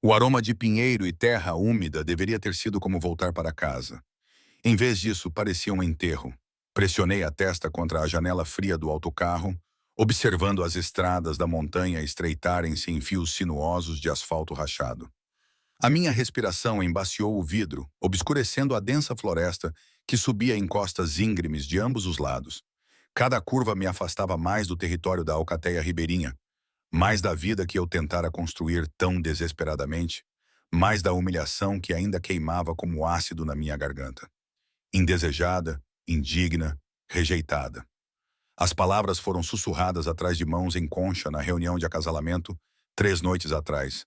O aroma de pinheiro e terra úmida deveria ter sido como voltar para casa. Em vez disso, parecia um enterro. Pressionei a testa contra a janela fria do autocarro, observando as estradas da montanha estreitarem-se em fios sinuosos de asfalto rachado. A minha respiração embaciou o vidro, obscurecendo a densa floresta que subia em costas íngremes de ambos os lados. Cada curva me afastava mais do território da alcateia ribeirinha, mais da vida que eu tentara construir tão desesperadamente, mais da humilhação que ainda queimava como ácido na minha garganta. Indesejada, indigna, rejeitada. As palavras foram sussurradas atrás de mãos em concha na reunião de acasalamento 3 noites atrás.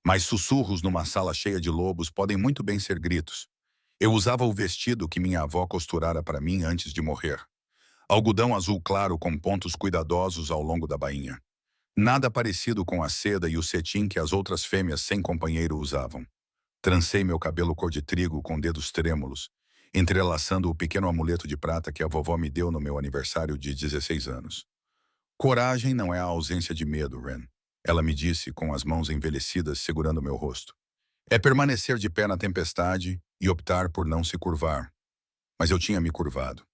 Mas sussurros numa sala cheia de lobos podem muito bem ser gritos. Eu usava o vestido que minha avó costurara para mim antes de morrer. Algodão azul claro com pontos cuidadosos ao longo da bainha. Nada parecido com a seda e o cetim que as outras fêmeas sem companheiro usavam. Trancei meu cabelo cor de trigo com dedos trêmulos, entrelaçando o pequeno amuleto de prata que a vovó me deu no meu aniversário de 16 anos. Coragem não é a ausência de medo, Ren. Ela me disse com as mãos envelhecidas segurando meu rosto. É permanecer de pé na tempestade e optar por não se curvar. Mas eu tinha me curvado.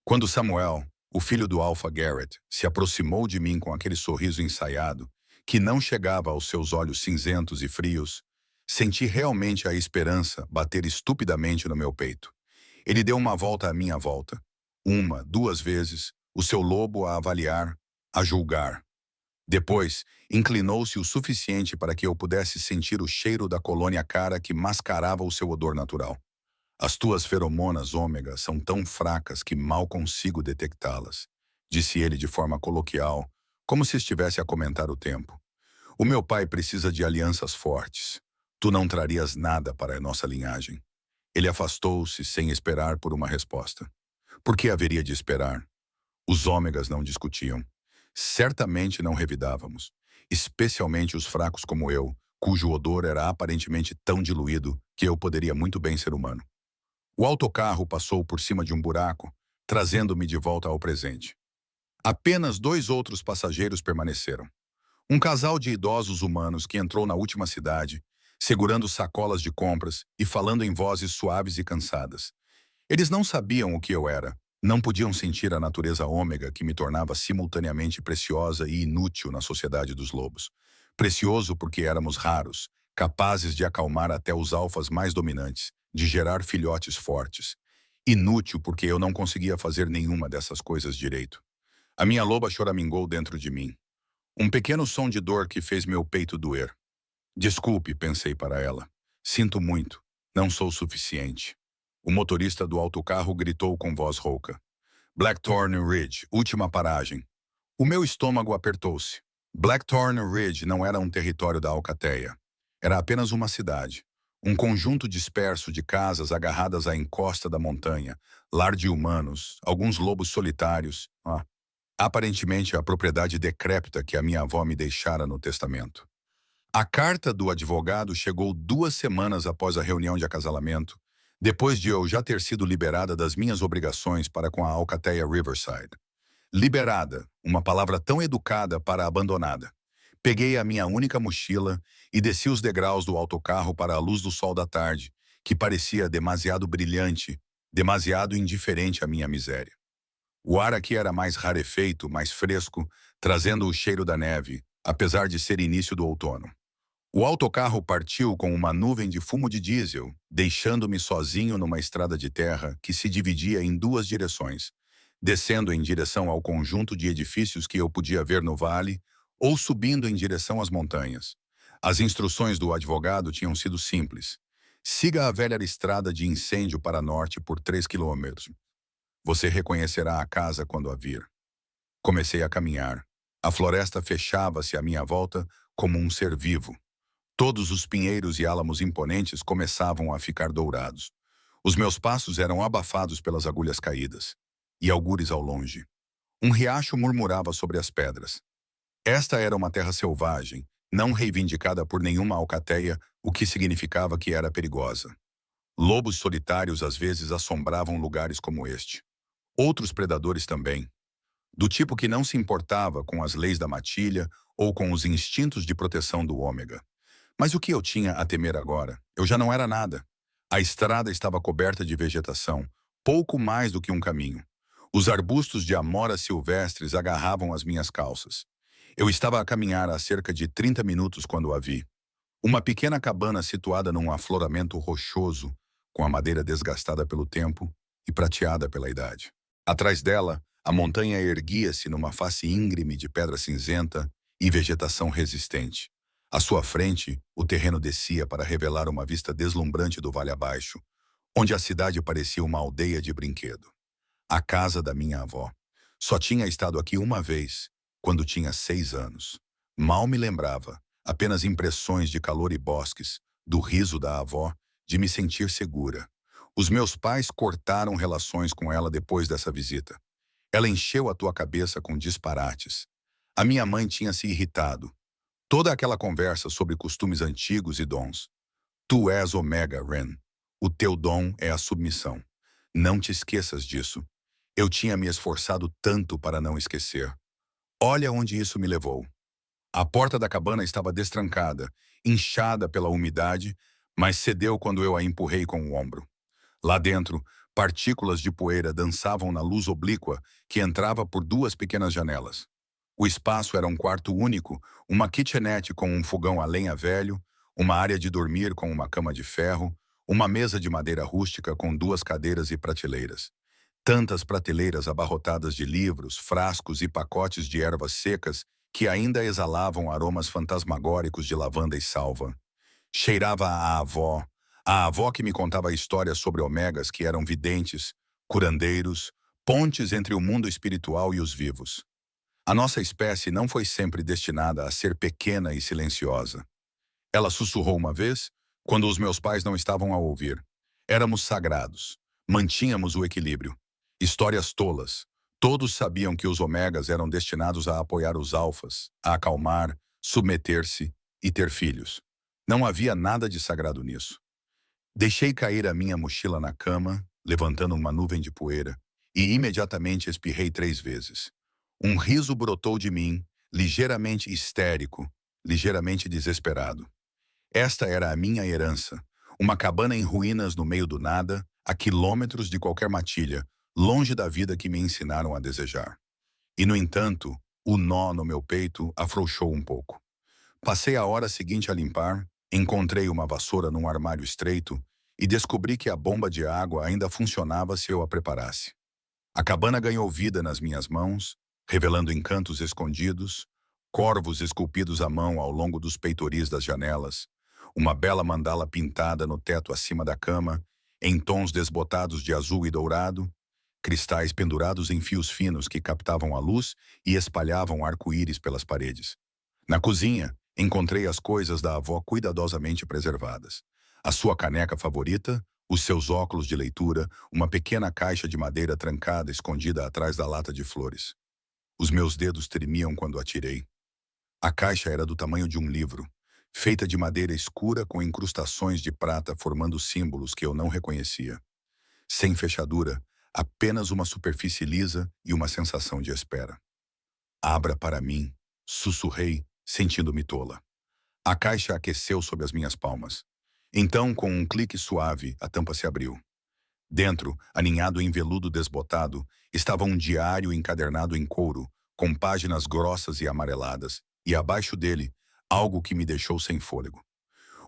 Quando Samuel, o filho do Alpha Garrett, se aproximou de mim com aquele sorriso ensaiado, que não chegava aos seus olhos cinzentos e frios, senti realmente a esperança bater estupidamente no meu peito. Ele deu uma volta à minha volta. Uma, duas vezes, o seu lobo a avaliar, a julgar. Depois, inclinou-se o suficiente para que eu pudesse sentir o cheiro da colônia cara que mascarava o seu odor natural. As tuas feromonas ômega são tão fracas que mal consigo detectá-las, disse ele de forma coloquial, como se estivesse a comentar o tempo. O meu pai precisa de alianças fortes. Tu não trarias nada para a nossa linhagem. Ele afastou-se sem esperar por uma resposta. Por que haveria de esperar? Os ômegas não discutiam. Certamente não revidávamos, especialmente os fracos como eu, cujo odor era aparentemente tão diluído que eu poderia muito bem ser humano. O autocarro passou por cima de um buraco, trazendo-me de volta ao presente. Apenas 2 outros passageiros permaneceram. Um casal de idosos humanos que entrou na última cidade, segurando sacolas de compras e falando em vozes suaves e cansadas. Eles não sabiam o que eu era, não podiam sentir a natureza ômega que me tornava simultaneamente preciosa e inútil na sociedade dos lobos. Precioso porque éramos raros, capazes de acalmar até os alfas mais dominantes, de gerar filhotes fortes. Inútil porque eu não conseguia fazer nenhuma dessas coisas direito. A minha loba choramingou dentro de mim. Um pequeno som de dor que fez meu peito doer. Desculpe, pensei para ela. Sinto muito. Não sou suficiente. O motorista do autocarro gritou com voz rouca. Blackthorn Ridge, última paragem. O meu estômago apertou-se. Blackthorn Ridge não era um território da Alcateia. Era apenas uma cidade. Um conjunto disperso de casas agarradas à encosta da montanha, lar de humanos, alguns lobos solitários. Aparentemente a propriedade decrépita que a minha avó me deixara no testamento. A carta do advogado chegou 2 semanas após a reunião de acasalamento, depois de eu já ter sido liberada das minhas obrigações para com a Alcateia Riverside. Liberada, uma palavra tão educada para abandonada. Peguei a minha única mochila e desci os degraus do autocarro para a luz do sol da tarde, que parecia demasiado brilhante, demasiado indiferente à minha miséria. O ar aqui era mais rarefeito, mais fresco, trazendo o cheiro da neve, apesar de ser início do outono. O autocarro partiu com uma nuvem de fumo de diesel, deixando-me sozinho numa estrada de terra que se dividia em 2 direções, descendo em direção ao conjunto de edifícios que eu podia ver no vale ou subindo em direção às montanhas. As instruções do advogado tinham sido simples. Siga a velha estrada de incêndio para norte por 3 quilômetros. Você reconhecerá a casa quando a vir. Comecei a caminhar. A floresta fechava-se à minha volta como um ser vivo. Todos os pinheiros e álamos imponentes começavam a ficar dourados. Os meus passos eram abafados pelas agulhas caídas. E algures ao longe. Um riacho murmurava sobre as pedras. Esta era uma terra selvagem, não reivindicada por nenhuma alcateia, o que significava que era perigosa. Lobos solitários às vezes assombravam lugares como este. Outros predadores também. Do tipo que não se importava com as leis da matilha ou com os instintos de proteção do ômega. Mas o que eu tinha a temer agora? Eu já não era nada. A estrada estava coberta de vegetação, pouco mais do que um caminho. Os arbustos de amoras silvestres agarravam as minhas calças. Eu estava a caminhar há cerca de 30 minutos quando a vi. Uma pequena cabana situada num afloramento rochoso, com a madeira desgastada pelo tempo e prateada pela idade. Atrás dela, a montanha erguia-se numa face íngreme de pedra cinzenta e vegetação resistente. À sua frente, o terreno descia para revelar uma vista deslumbrante do vale abaixo, onde a cidade parecia uma aldeia de brinquedo. A casa da minha avó. Só tinha estado aqui uma vez, quando tinha 6 anos. Mal me lembrava, apenas impressões de calor e bosques, do riso da avó, de me sentir segura. Os meus pais cortaram relações com ela depois dessa visita. Ela encheu a tua cabeça com disparates. A minha mãe tinha se irritado. Toda aquela conversa sobre costumes antigos e dons. Tu és Omega, Ren. O teu dom é a submissão. Não te esqueças disso. Eu tinha me esforçado tanto para não esquecer. Olha onde isso me levou. A porta da cabana estava destrancada, inchada pela umidade, mas cedeu quando eu a empurrei com o ombro. Lá dentro, partículas de poeira dançavam na luz oblíqua que entrava por duas pequenas janelas. O espaço era um quarto único, uma kitchenette com um fogão a lenha velho, uma área de dormir com uma cama de ferro, uma mesa de madeira rústica com duas cadeiras e prateleiras. Tantas prateleiras abarrotadas de livros, frascos e pacotes de ervas secas que ainda exalavam aromas fantasmagóricos de lavanda e salva. Cheirava a avó que me contava histórias sobre omegas que eram videntes, curandeiros, pontes entre o mundo espiritual e os vivos. A nossa espécie não foi sempre destinada a ser pequena e silenciosa. Ela sussurrou uma vez, quando os meus pais não estavam a ouvir. Éramos sagrados. Mantínhamos o equilíbrio. Histórias tolas. Todos sabiam que os omegas eram destinados a apoiar os alfas, a acalmar, submeter-se e ter filhos. Não havia nada de sagrado nisso. Deixei cair a minha mochila na cama, levantando uma nuvem de poeira, e imediatamente espirrei 3 vezes. Um riso brotou de mim, ligeiramente histérico, ligeiramente desesperado. Esta era a minha herança, uma cabana em ruínas no meio do nada, a quilômetros de qualquer matilha, longe da vida que me ensinaram a desejar. E, no entanto, o nó no meu peito afrouxou um pouco. Passei a hora seguinte a limpar, encontrei uma vassoura num armário estreito e descobri que a bomba de água ainda funcionava se eu a preparasse. A cabana ganhou vida nas minhas mãos, revelando encantos escondidos, corvos esculpidos à mão ao longo dos peitoris das janelas, uma bela mandala pintada no teto acima da cama, em tons desbotados de azul e dourado, cristais pendurados em fios finos que captavam a luz e espalhavam arco-íris pelas paredes. Na cozinha, encontrei as coisas da avó cuidadosamente preservadas. A sua caneca favorita, os seus óculos de leitura, uma pequena caixa de madeira trancada escondida atrás da lata de flores. Os meus dedos tremiam quando a tirei. A caixa era do tamanho de um livro, feita de madeira escura com incrustações de prata formando símbolos que eu não reconhecia. Sem fechadura, apenas uma superfície lisa e uma sensação de espera. Abra para mim, sussurrei, sentindo-me tola. A caixa aqueceu sob as minhas palmas. Então, com um clique suave, a tampa se abriu. Dentro, aninhado em veludo desbotado, estava um diário encadernado em couro, com páginas grossas e amareladas, e abaixo dele, algo que me deixou sem fôlego.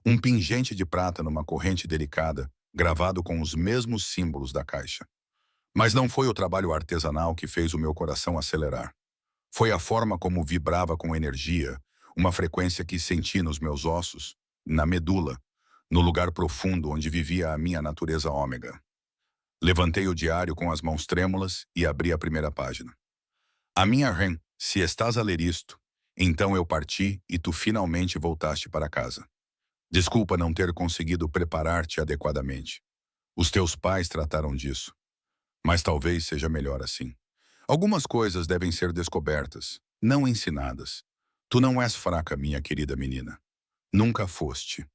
Um pingente de prata numa corrente delicada, gravado com os mesmos símbolos da caixa. Mas não foi o trabalho artesanal que fez o meu coração acelerar. Foi a forma como vibrava com energia, uma frequência que senti nos meus ossos, na medula, no lugar profundo onde vivia a minha natureza ômega. Levantei o diário com as mãos trêmulas e abri a primeira página. A minha Ren, se estás a ler isto, então eu parti e tu finalmente voltaste para casa. Desculpa não ter conseguido preparar-te adequadamente. Os teus pais trataram disso. Mas talvez seja melhor assim. Algumas coisas devem ser descobertas, não ensinadas. Tu não és fraca, minha querida menina. Nunca foste.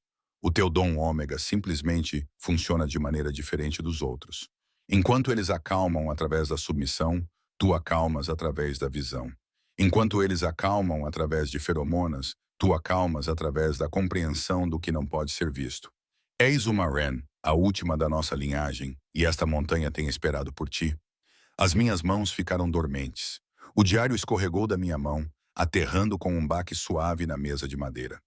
O teu dom ômega simplesmente funciona de maneira diferente dos outros. Enquanto eles acalmam através da submissão, tu acalmas através da visão. Enquanto eles acalmam através de feromonas, Tu acalmas através da compreensão do que não pode ser visto. És uma Ren, a última da nossa linhagem, e esta montanha tem esperado por ti. As minhas mãos ficaram dormentes. O diário escorregou da minha mão, aterrando com um baque suave na mesa de madeira.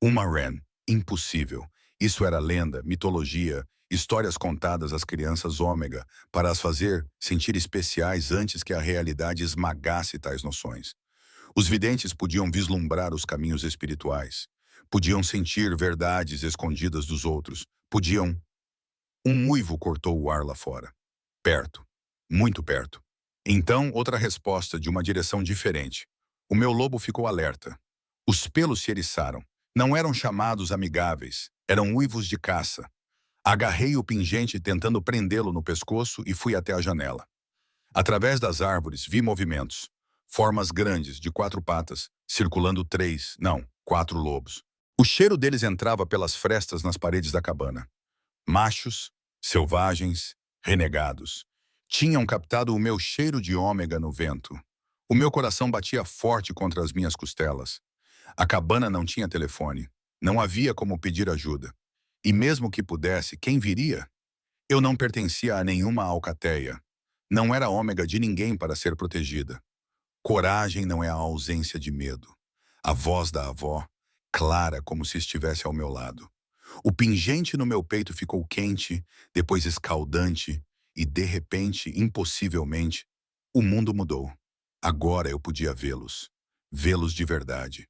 Uma Ren. Impossível. Isso era lenda, mitologia, histórias contadas às crianças ômega para as fazer sentir especiais antes que a realidade esmagasse tais noções. Os videntes podiam vislumbrar os caminhos espirituais. Podiam sentir verdades escondidas dos outros. Podiam... Um uivo cortou o ar lá fora. Perto. Muito perto. Então, outra resposta de uma direção diferente. O meu lobo ficou alerta. Os pelos se eriçaram. Não eram chamados amigáveis. Eram uivos de caça. Agarrei o pingente tentando prendê-lo no pescoço e fui até a janela. Através das árvores, vi movimentos. Formas grandes, de 4 patas, circulando 3, não, 4 lobos. O cheiro deles entrava pelas frestas nas paredes da cabana. Machos, selvagens, renegados. Tinham captado o meu cheiro de ômega no vento. O meu coração batia forte contra as minhas costelas. A cabana não tinha telefone. Não havia como pedir ajuda. E mesmo que pudesse, quem viria? Eu não pertencia a nenhuma alcateia. Não era ômega de ninguém para ser protegida. Coragem não é a ausência de medo. A voz da avó, clara como se estivesse ao meu lado. O pingente no meu peito ficou quente, depois escaldante, e de repente, impossivelmente, o mundo mudou. Agora eu podia vê-los. Vê-los de verdade.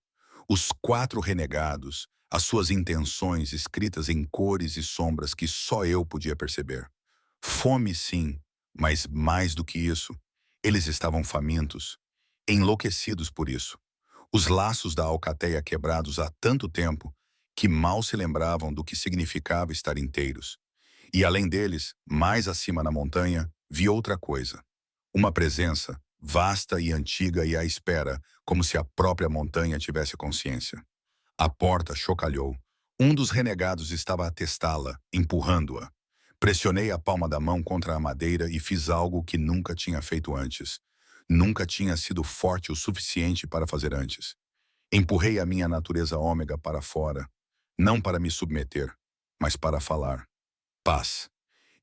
Os 4 renegados, as suas intenções escritas em cores e sombras que só eu podia perceber. Fome, sim, mas mais do que isso, eles estavam famintos, enlouquecidos por isso. Os laços da alcateia quebrados há tanto tempo que mal se lembravam do que significava estar inteiros. E além deles, mais acima na montanha, vi outra coisa. Uma presença, vasta e antiga e à espera, como se a própria montanha tivesse consciência. A porta chocalhou. Um dos renegados estava a testá-la, empurrando-a. Pressionei a palma da mão contra a madeira e fiz algo que nunca tinha feito antes. Nunca tinha sido forte o suficiente para fazer antes. Empurrei a minha natureza ômega para fora, não para me submeter, mas para falar. Paz.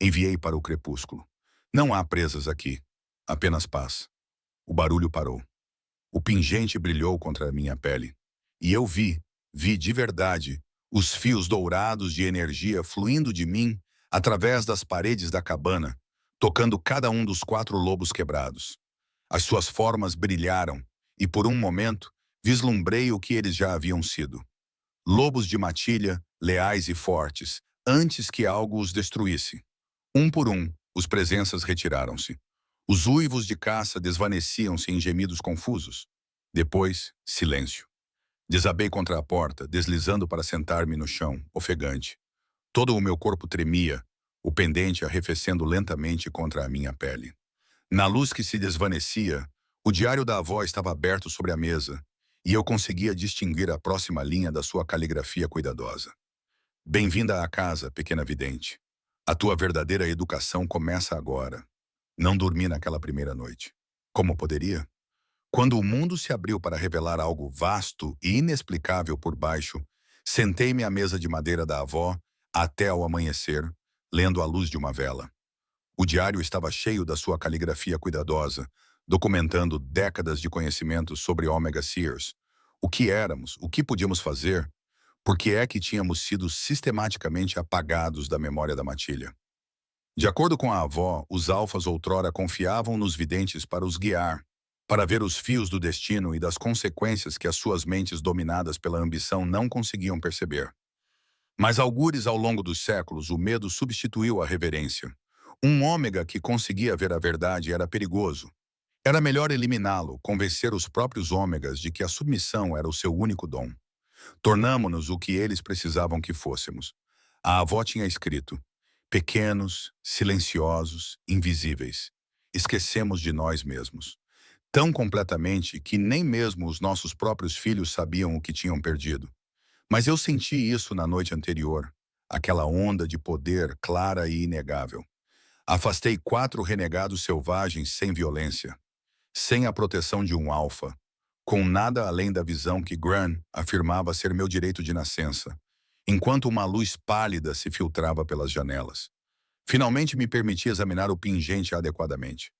Enviei para o crepúsculo. Não há presas aqui, apenas paz. O barulho parou. O pingente brilhou contra a minha pele. E eu vi de verdade, os fios dourados de energia fluindo de mim através das paredes da cabana, tocando cada um dos 4 lobos quebrados. As suas formas brilharam, e por um momento, vislumbrei o que eles já haviam sido. Lobos de matilha, leais e fortes, antes que algo os destruísse. Um por um, os presenças retiraram-se. Os uivos de caça desvaneciam-se em gemidos confusos. Depois, silêncio. Desabei contra a porta, deslizando para sentar-me no chão, ofegante. Todo o meu corpo tremia, o pendente arrefecendo lentamente contra a minha pele. Na luz que se desvanecia, o diário da avó estava aberto sobre a mesa, e eu conseguia distinguir a próxima linha da sua caligrafia cuidadosa. Bem-vinda à casa, pequena vidente. A tua verdadeira educação começa agora. Não dormi naquela primeira noite. Como poderia? Quando o mundo se abriu para revelar algo vasto e inexplicável por baixo, sentei-me à mesa de madeira da avó até ao amanhecer, lendo à luz de uma vela. O diário estava cheio da sua caligrafia cuidadosa, documentando décadas de conhecimentos sobre Omega Seers. O que éramos, o que podíamos fazer, por que é que tínhamos sido sistematicamente apagados da memória da matilha. De acordo com a avó, os alfas outrora confiavam nos videntes para os guiar, para ver os fios do destino e das consequências que as suas mentes dominadas pela ambição não conseguiam perceber. Mas algures ao longo dos séculos, o medo substituiu a reverência. Um ômega que conseguia ver a verdade era perigoso. Era melhor eliminá-lo, convencer os próprios ômegas de que a submissão era o seu único dom. Tornamo-nos o que eles precisavam que fôssemos. A avó tinha escrito: pequenos, silenciosos, invisíveis. Esquecemos de nós mesmos. Tão completamente que nem mesmo os nossos próprios filhos sabiam o que tinham perdido. Mas eu senti isso na noite anterior, aquela onda de poder clara e inegável. Afastei 4 renegados selvagens sem violência, sem a proteção de um alfa. com nada além da visão que Gran afirmava ser meu direito de nascença, enquanto uma luz pálida se filtrava pelas janelas. Finalmente me permiti examinar o pingente adequadamente.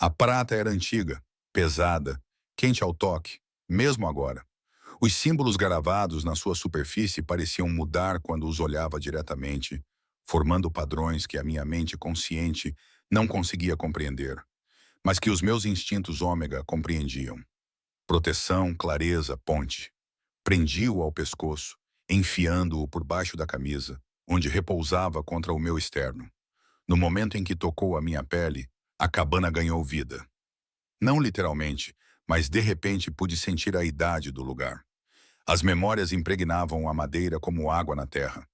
A prata era antiga, pesada, quente ao toque, mesmo agora. Os símbolos gravados na sua superfície pareciam mudar quando os olhava diretamente, formando padrões que a minha mente consciente não conseguia compreender, mas que os meus instintos ômega compreendiam. Proteção, clareza, ponte. Prendi-o ao pescoço, enfiando-o por baixo da camisa, onde repousava contra o meu externo. No momento em que tocou a minha pele, a cabana ganhou vida. Não literalmente, mas de repente pude sentir a idade do lugar. As memórias impregnavam a madeira como água na terra.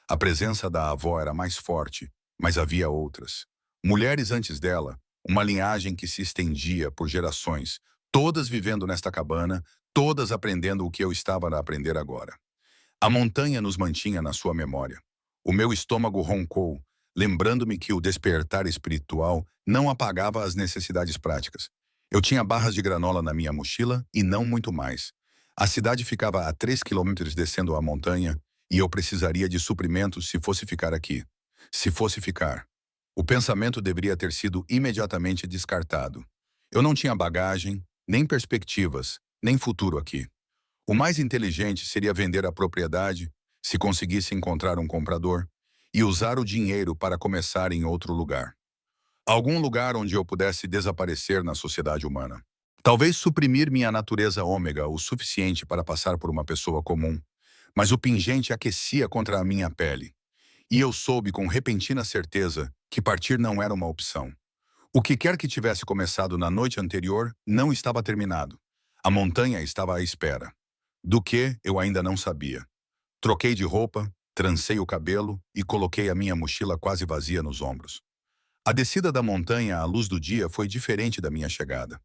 A presença da avó era mais forte, mas havia outras. Mulheres antes dela, uma linhagem que se estendia por gerações, todas vivendo nesta cabana, todas aprendendo o que eu estava a aprender agora. A montanha nos mantinha na sua memória. O meu estômago roncou, lembrando-me que o despertar espiritual não apagava as necessidades práticas. Eu tinha barras de granola na minha mochila e não muito mais. A cidade ficava a 3 quilômetros descendo a montanha e eu precisaria de suprimentos se fosse ficar aqui. Se fosse ficar. O pensamento deveria ter sido imediatamente descartado. Eu não tinha bagagem, nem perspectivas, nem futuro aqui. O mais inteligente seria vender a propriedade, se conseguisse encontrar um comprador, e usar o dinheiro para começar em outro lugar. Algum lugar onde eu pudesse desaparecer na sociedade humana. Talvez suprimir minha natureza ômega o suficiente para passar por uma pessoa comum, mas o pingente aquecia contra a minha pele. E eu soube com repentina certeza que partir não era uma opção. O que quer que tivesse começado na noite anterior não estava terminado. A montanha estava à espera. Do que eu ainda não sabia. Troquei de roupa, trancei o cabelo e coloquei a minha mochila quase vazia nos ombros. A descida da montanha à luz do dia foi diferente da minha chegada.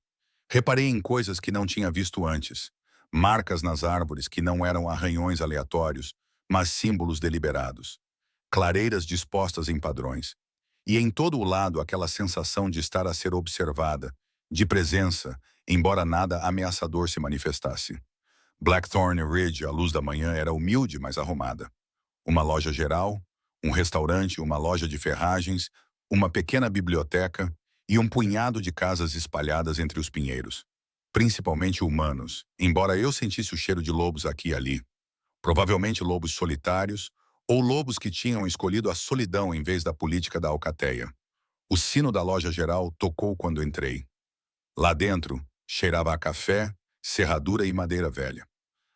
Reparei em coisas que não tinha visto antes. Marcas nas árvores que não eram arranhões aleatórios, mas símbolos deliberados. Clareiras dispostas em padrões. E em todo o lado aquela sensação de estar a ser observada, de presença, embora nada ameaçador se manifestasse. Blackthorn Ridge, à luz da manhã, era humilde, mas arrumada. Uma loja geral, um restaurante, uma loja de ferragens, uma pequena biblioteca e um punhado de casas espalhadas entre os pinheiros. Principalmente humanos, embora eu sentisse o cheiro de lobos aqui e ali. Provavelmente lobos solitários ou lobos que tinham escolhido a solidão em vez da política da alcateia. O sino da loja geral tocou quando entrei. Lá dentro, cheirava a café, serradura e madeira velha.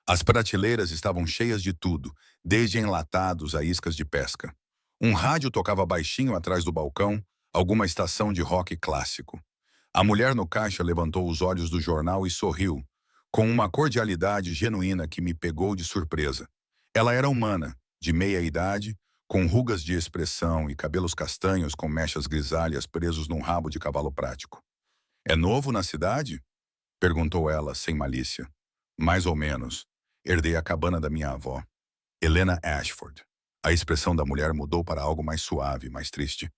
As prateleiras estavam cheias de tudo, desde enlatados a iscas de pesca. Um rádio tocava baixinho atrás do balcão, alguma estação de rock clássico. A mulher no caixa levantou os olhos do jornal e sorriu, com uma cordialidade genuína que me pegou de surpresa. Ela era humana, de meia idade, com rugas de expressão e cabelos castanhos com mechas grisalhas presos num rabo de cavalo prático. "É novo na cidade?" perguntou ela, sem malícia. "Mais ou menos. Herdei a cabana da minha avó. Helena Ashford." A expressão da mulher mudou para algo mais suave, mais triste.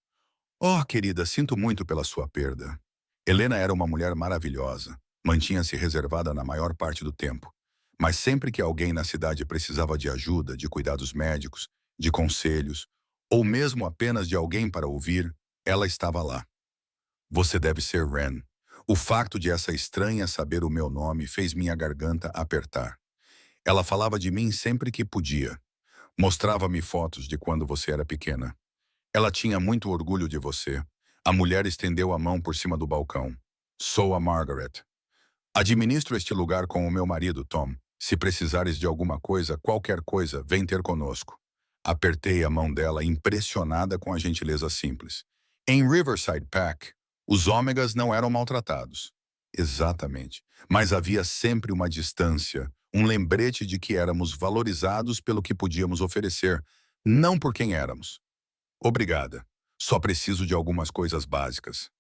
"Oh, querida, sinto muito pela sua perda." Helena era uma mulher maravilhosa. Mantinha-se reservada na maior parte do tempo. Mas sempre que alguém na cidade precisava de ajuda, de cuidados médicos, de conselhos, ou mesmo apenas de alguém para ouvir, ela estava lá. "Você deve ser Ren." O facto de essa estranha saber o meu nome fez minha garganta apertar. Ela falava de mim sempre que podia. Mostrava-me fotos de quando você era pequena. Ela tinha muito orgulho de você. A mulher estendeu a mão por cima do balcão. "Sou a Margaret. Administro este lugar com o meu marido, Tom. Se precisares de alguma coisa, qualquer coisa, vem ter conosco." Apertei a mão dela, impressionada com a gentileza simples. Em Riverside Pack, os ômegas não eram maltratados. Exatamente. Mas havia sempre uma distância, um lembrete de que éramos valorizados pelo que podíamos oferecer, não por quem éramos. "Obrigada. Só preciso de algumas coisas básicas."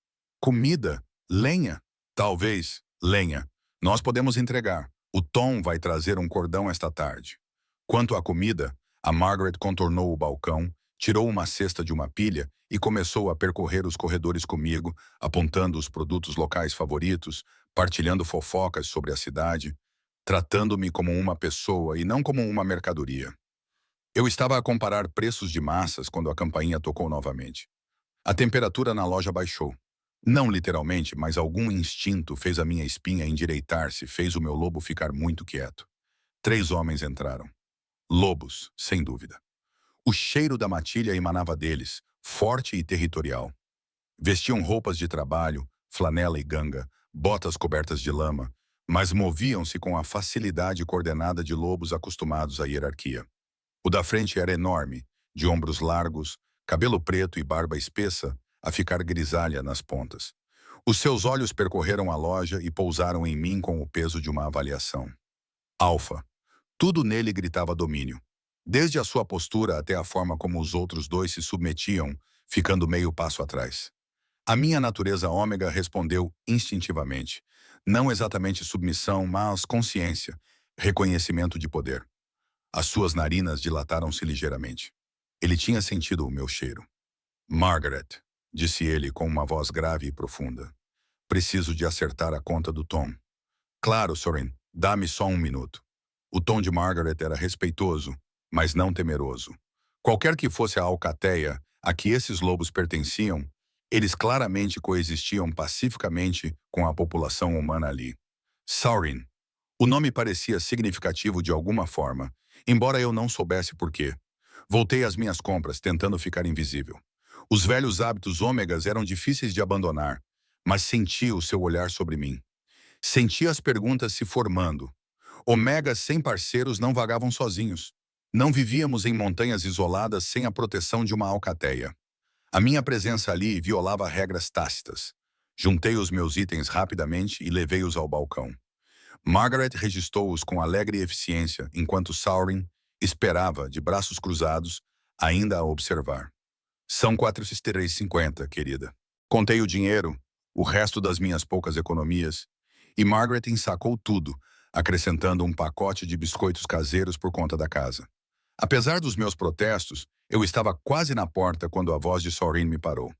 "Comida? Lenha?" "Talvez. Lenha. Nós podemos entregar. O Tom vai trazer um cordão esta tarde." Quanto à comida, a Margaret contornou o balcão, tirou uma cesta de uma pilha e começou a percorrer os corredores comigo, apontando os produtos locais favoritos, partilhando fofocas sobre a cidade, tratando-me como uma pessoa e não como uma mercadoria. Eu estava a comparar preços de massas quando a campainha tocou novamente. A temperatura na loja baixou. Não literalmente, mas algum instinto fez a minha espinha endireitar-se, fez o meu lobo ficar muito quieto. 3 homens entraram. Lobos, sem dúvida. O cheiro da matilha emanava deles, forte e territorial. Vestiam roupas de trabalho, flanela e ganga, botas cobertas de lama, mas moviam-se com a facilidade coordenada de lobos acostumados à hierarquia. O da frente era enorme, de ombros largos, cabelo preto e barba espessa, a ficar grisalha nas pontas. Os seus olhos percorreram a loja e pousaram em mim com o peso de uma avaliação. Alfa. Tudo nele gritava domínio. Desde a sua postura até a forma como os outros dois se submetiam, ficando meio passo atrás. A minha natureza ômega respondeu instintivamente. Não exatamente submissão, mas consciência, reconhecimento de poder. As suas narinas dilataram-se ligeiramente. Ele tinha sentido o meu cheiro. Margaret, disse ele com uma voz grave e profunda. Preciso de acertar a conta do Tom. Claro, Soren, dá-me só um minuto. O tom de Margaret era respeitoso, mas não temeroso. Qualquer que fosse a alcateia a que esses lobos pertenciam, eles claramente coexistiam pacificamente com a população humana ali. Saurin. O nome parecia significativo de alguma forma, embora eu não soubesse por quê. Voltei às minhas compras, tentando ficar invisível. Os velhos hábitos ômegas eram difíceis de abandonar, mas senti o seu olhar sobre mim. Senti as perguntas se formando. Omegas sem parceiros não vagavam sozinhos. Não vivíamos em montanhas isoladas sem a proteção de uma alcateia. A minha presença ali violava regras tácitas. Juntei os meus itens rapidamente e levei-os ao balcão. Margaret registrou-os com alegre eficiência, enquanto Saurin esperava, de braços cruzados, ainda a observar. São 4,50, querida. Contei o dinheiro, o resto das minhas poucas economias, e Margaret ensacou tudo, acrescentando um pacote de biscoitos caseiros por conta da casa. Apesar dos meus protestos, eu estava quase na porta quando a voz de Saurin me parou.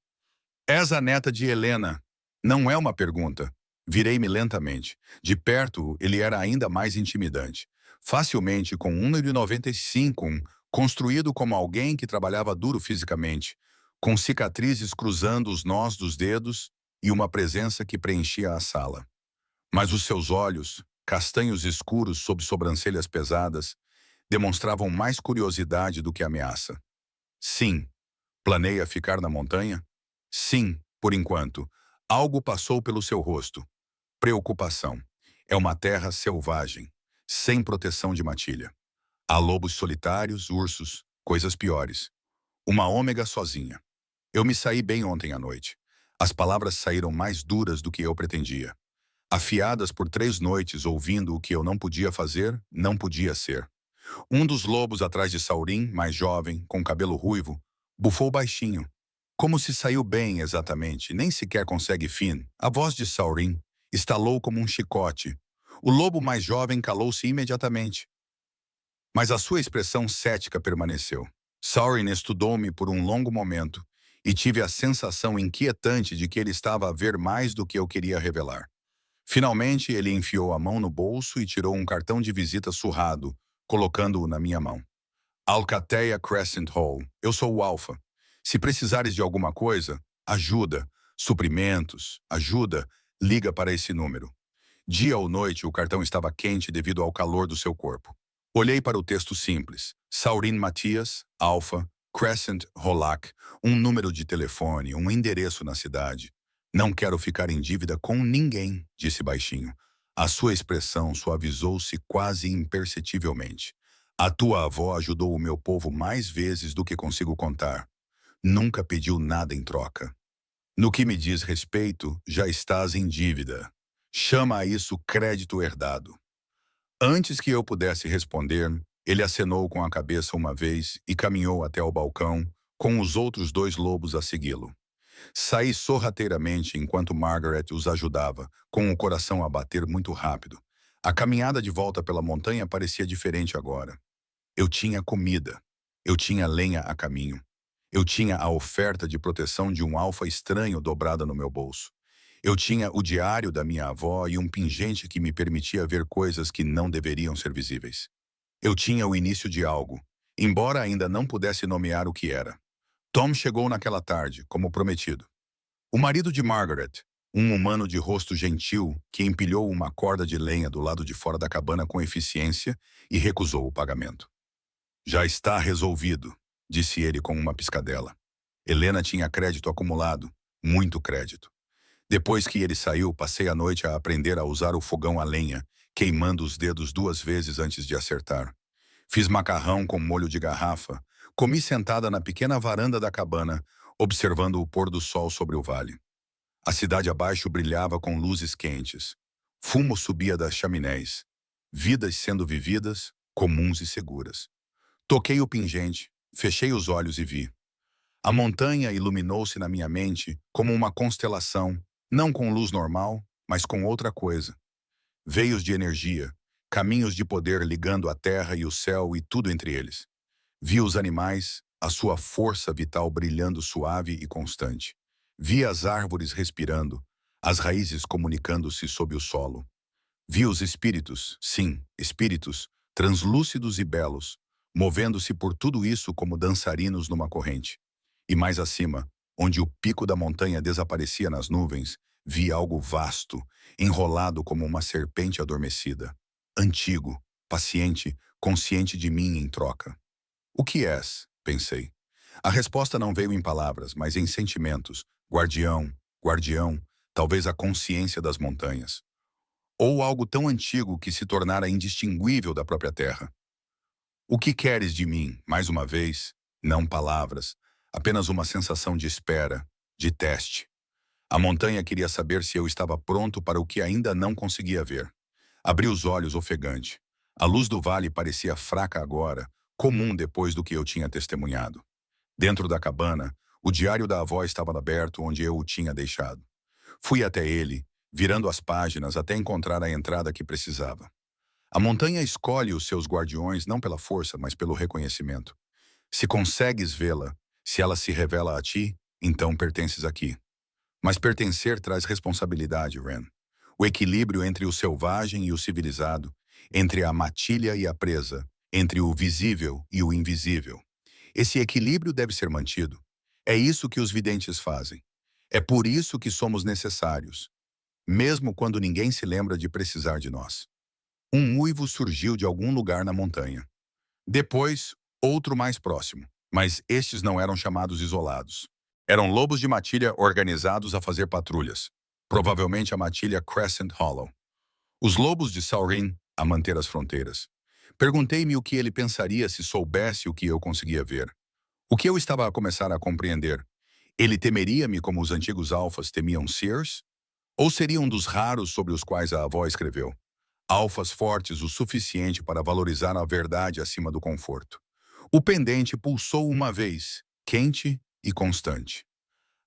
És a neta de Helena. Não é uma pergunta. Virei-me lentamente. De perto, ele era ainda mais intimidante. Facilmente, com 1,95 construído como alguém que trabalhava duro fisicamente, com cicatrizes cruzando os nós dos dedos e uma presença que preenchia a sala. Mas os seus olhos, castanhos escuros sob sobrancelhas pesadas, demonstravam mais curiosidade do que ameaça. Sim. Planeia ficar na montanha? Sim, por enquanto. Algo passou pelo seu rosto. Preocupação. É uma terra selvagem, sem proteção de matilha. Há lobos solitários, ursos, coisas piores. Uma ômega sozinha. Eu me saí bem ontem à noite. As palavras saíram mais duras do que eu pretendia. Afiadas por 3 noites ouvindo o que eu não podia fazer, não podia ser. Um dos lobos atrás de Saurin, mais jovem, com cabelo ruivo, bufou baixinho. Como se saiu bem exatamente, nem sequer consegue fim. A voz de Saurin estalou como um chicote. O lobo mais jovem calou-se imediatamente. Mas a sua expressão cética permaneceu. Saurin estudou-me por um longo momento e tive a sensação inquietante de que ele estava a ver mais do que eu queria revelar. Finalmente, ele enfiou a mão no bolso e tirou um cartão de visita surrado, colocando-o na minha mão. Alcateia Crescent Hall. Eu sou o Alpha. Se precisares de alguma coisa, ajuda, suprimentos, ajuda, liga para esse número. Dia ou noite, o cartão estava quente devido ao calor do seu corpo. Olhei para o texto simples. Saurin Matias, Alpha, Crescent Holac, um número de telefone, um endereço na cidade. Não quero ficar em dívida com ninguém, disse baixinho. A sua expressão suavizou-se quase imperceptivelmente. A tua avó ajudou o meu povo mais vezes do que consigo contar. Nunca pediu nada em troca. No que me diz respeito, já estás em dívida. Chama a isso crédito herdado. Antes que eu pudesse responder, ele acenou com a cabeça uma vez e caminhou até o balcão, com os outros 2 lobos a segui-lo. Saí sorrateiramente enquanto Margaret os ajudava, com o coração a bater muito rápido. A caminhada de volta pela montanha parecia diferente agora. Eu tinha comida. Eu tinha lenha a caminho. Eu tinha a oferta de proteção de um alfa estranho dobrada no meu bolso. Eu tinha o diário da minha avó e um pingente que me permitia ver coisas que não deveriam ser visíveis. Eu tinha o início de algo, embora ainda não pudesse nomear o que era. Tom chegou naquela tarde, como prometido. O marido de Margaret, um humano de rosto gentil que empilhou uma corda de lenha do lado de fora da cabana com eficiência e recusou o pagamento. Já está resolvido, disse ele com uma piscadela. Helena tinha crédito acumulado, muito crédito. Depois que ele saiu, passei a noite a aprender a usar o fogão a lenha, queimando os dedos 2 vezes antes de acertar. Fiz macarrão com molho de garrafa, comi sentada na pequena varanda da cabana, observando o pôr do sol sobre o vale. A cidade abaixo brilhava com luzes quentes. Fumo subia das chaminés. Vidas sendo vividas, comuns e seguras. Toquei o pingente, fechei os olhos e vi. A montanha iluminou-se na minha mente como uma constelação, não com luz normal, mas com outra coisa. Veios de energia, caminhos de poder ligando a terra e o céu e tudo entre eles. Vi os animais, a sua força vital brilhando suave e constante. Vi as árvores respirando, as raízes comunicando-se sob o solo. Vi os espíritos, sim, espíritos, translúcidos e belos, movendo-se por tudo isso como dançarinos numa corrente. E mais acima, onde o pico da montanha desaparecia nas nuvens, vi algo vasto, enrolado como uma serpente adormecida. Antigo, paciente, consciente de mim em troca. O que és? Pensei. A resposta não veio em palavras, mas em sentimentos. Guardião, guardião, talvez a consciência das montanhas. Ou algo tão antigo que se tornara indistinguível da própria terra. O que queres de mim, mais uma vez? Não palavras, apenas uma sensação de espera, de teste. A montanha queria saber se eu estava pronto para o que ainda não conseguia ver. Abri os olhos ofegante. A luz do vale parecia fraca agora, comum depois do que eu tinha testemunhado. Dentro da cabana, o diário da avó estava aberto onde eu o tinha deixado. Fui até ele, virando as páginas até encontrar a entrada que precisava. A montanha escolhe os seus guardiões não pela força, mas pelo reconhecimento. Se consegues vê-la, se ela se revela a ti, então pertences aqui. Mas pertencer traz responsabilidade, Ren. O equilíbrio entre o selvagem e o civilizado, entre a matilha e a presa, entre o visível e o invisível. Esse equilíbrio deve ser mantido. É isso que os videntes fazem. É por isso que somos necessários, mesmo quando ninguém se lembra de precisar de nós. Um uivo surgiu de algum lugar na montanha. Depois, outro mais próximo, mas estes não eram chamados isolados. Eram lobos de matilha organizados a fazer patrulhas, provavelmente a matilha Crescent Hollow. Os lobos de Saurin a manter as fronteiras. Perguntei-me o que ele pensaria se soubesse o que eu conseguia ver. O que eu estava a começar a compreender? Ele temeria-me como os antigos alfas temiam Sears? Ou seria um dos raros sobre os quais a avó escreveu? Alfas fortes o suficiente para valorizar a verdade acima do conforto. O pendente pulsou uma vez, quente e constante.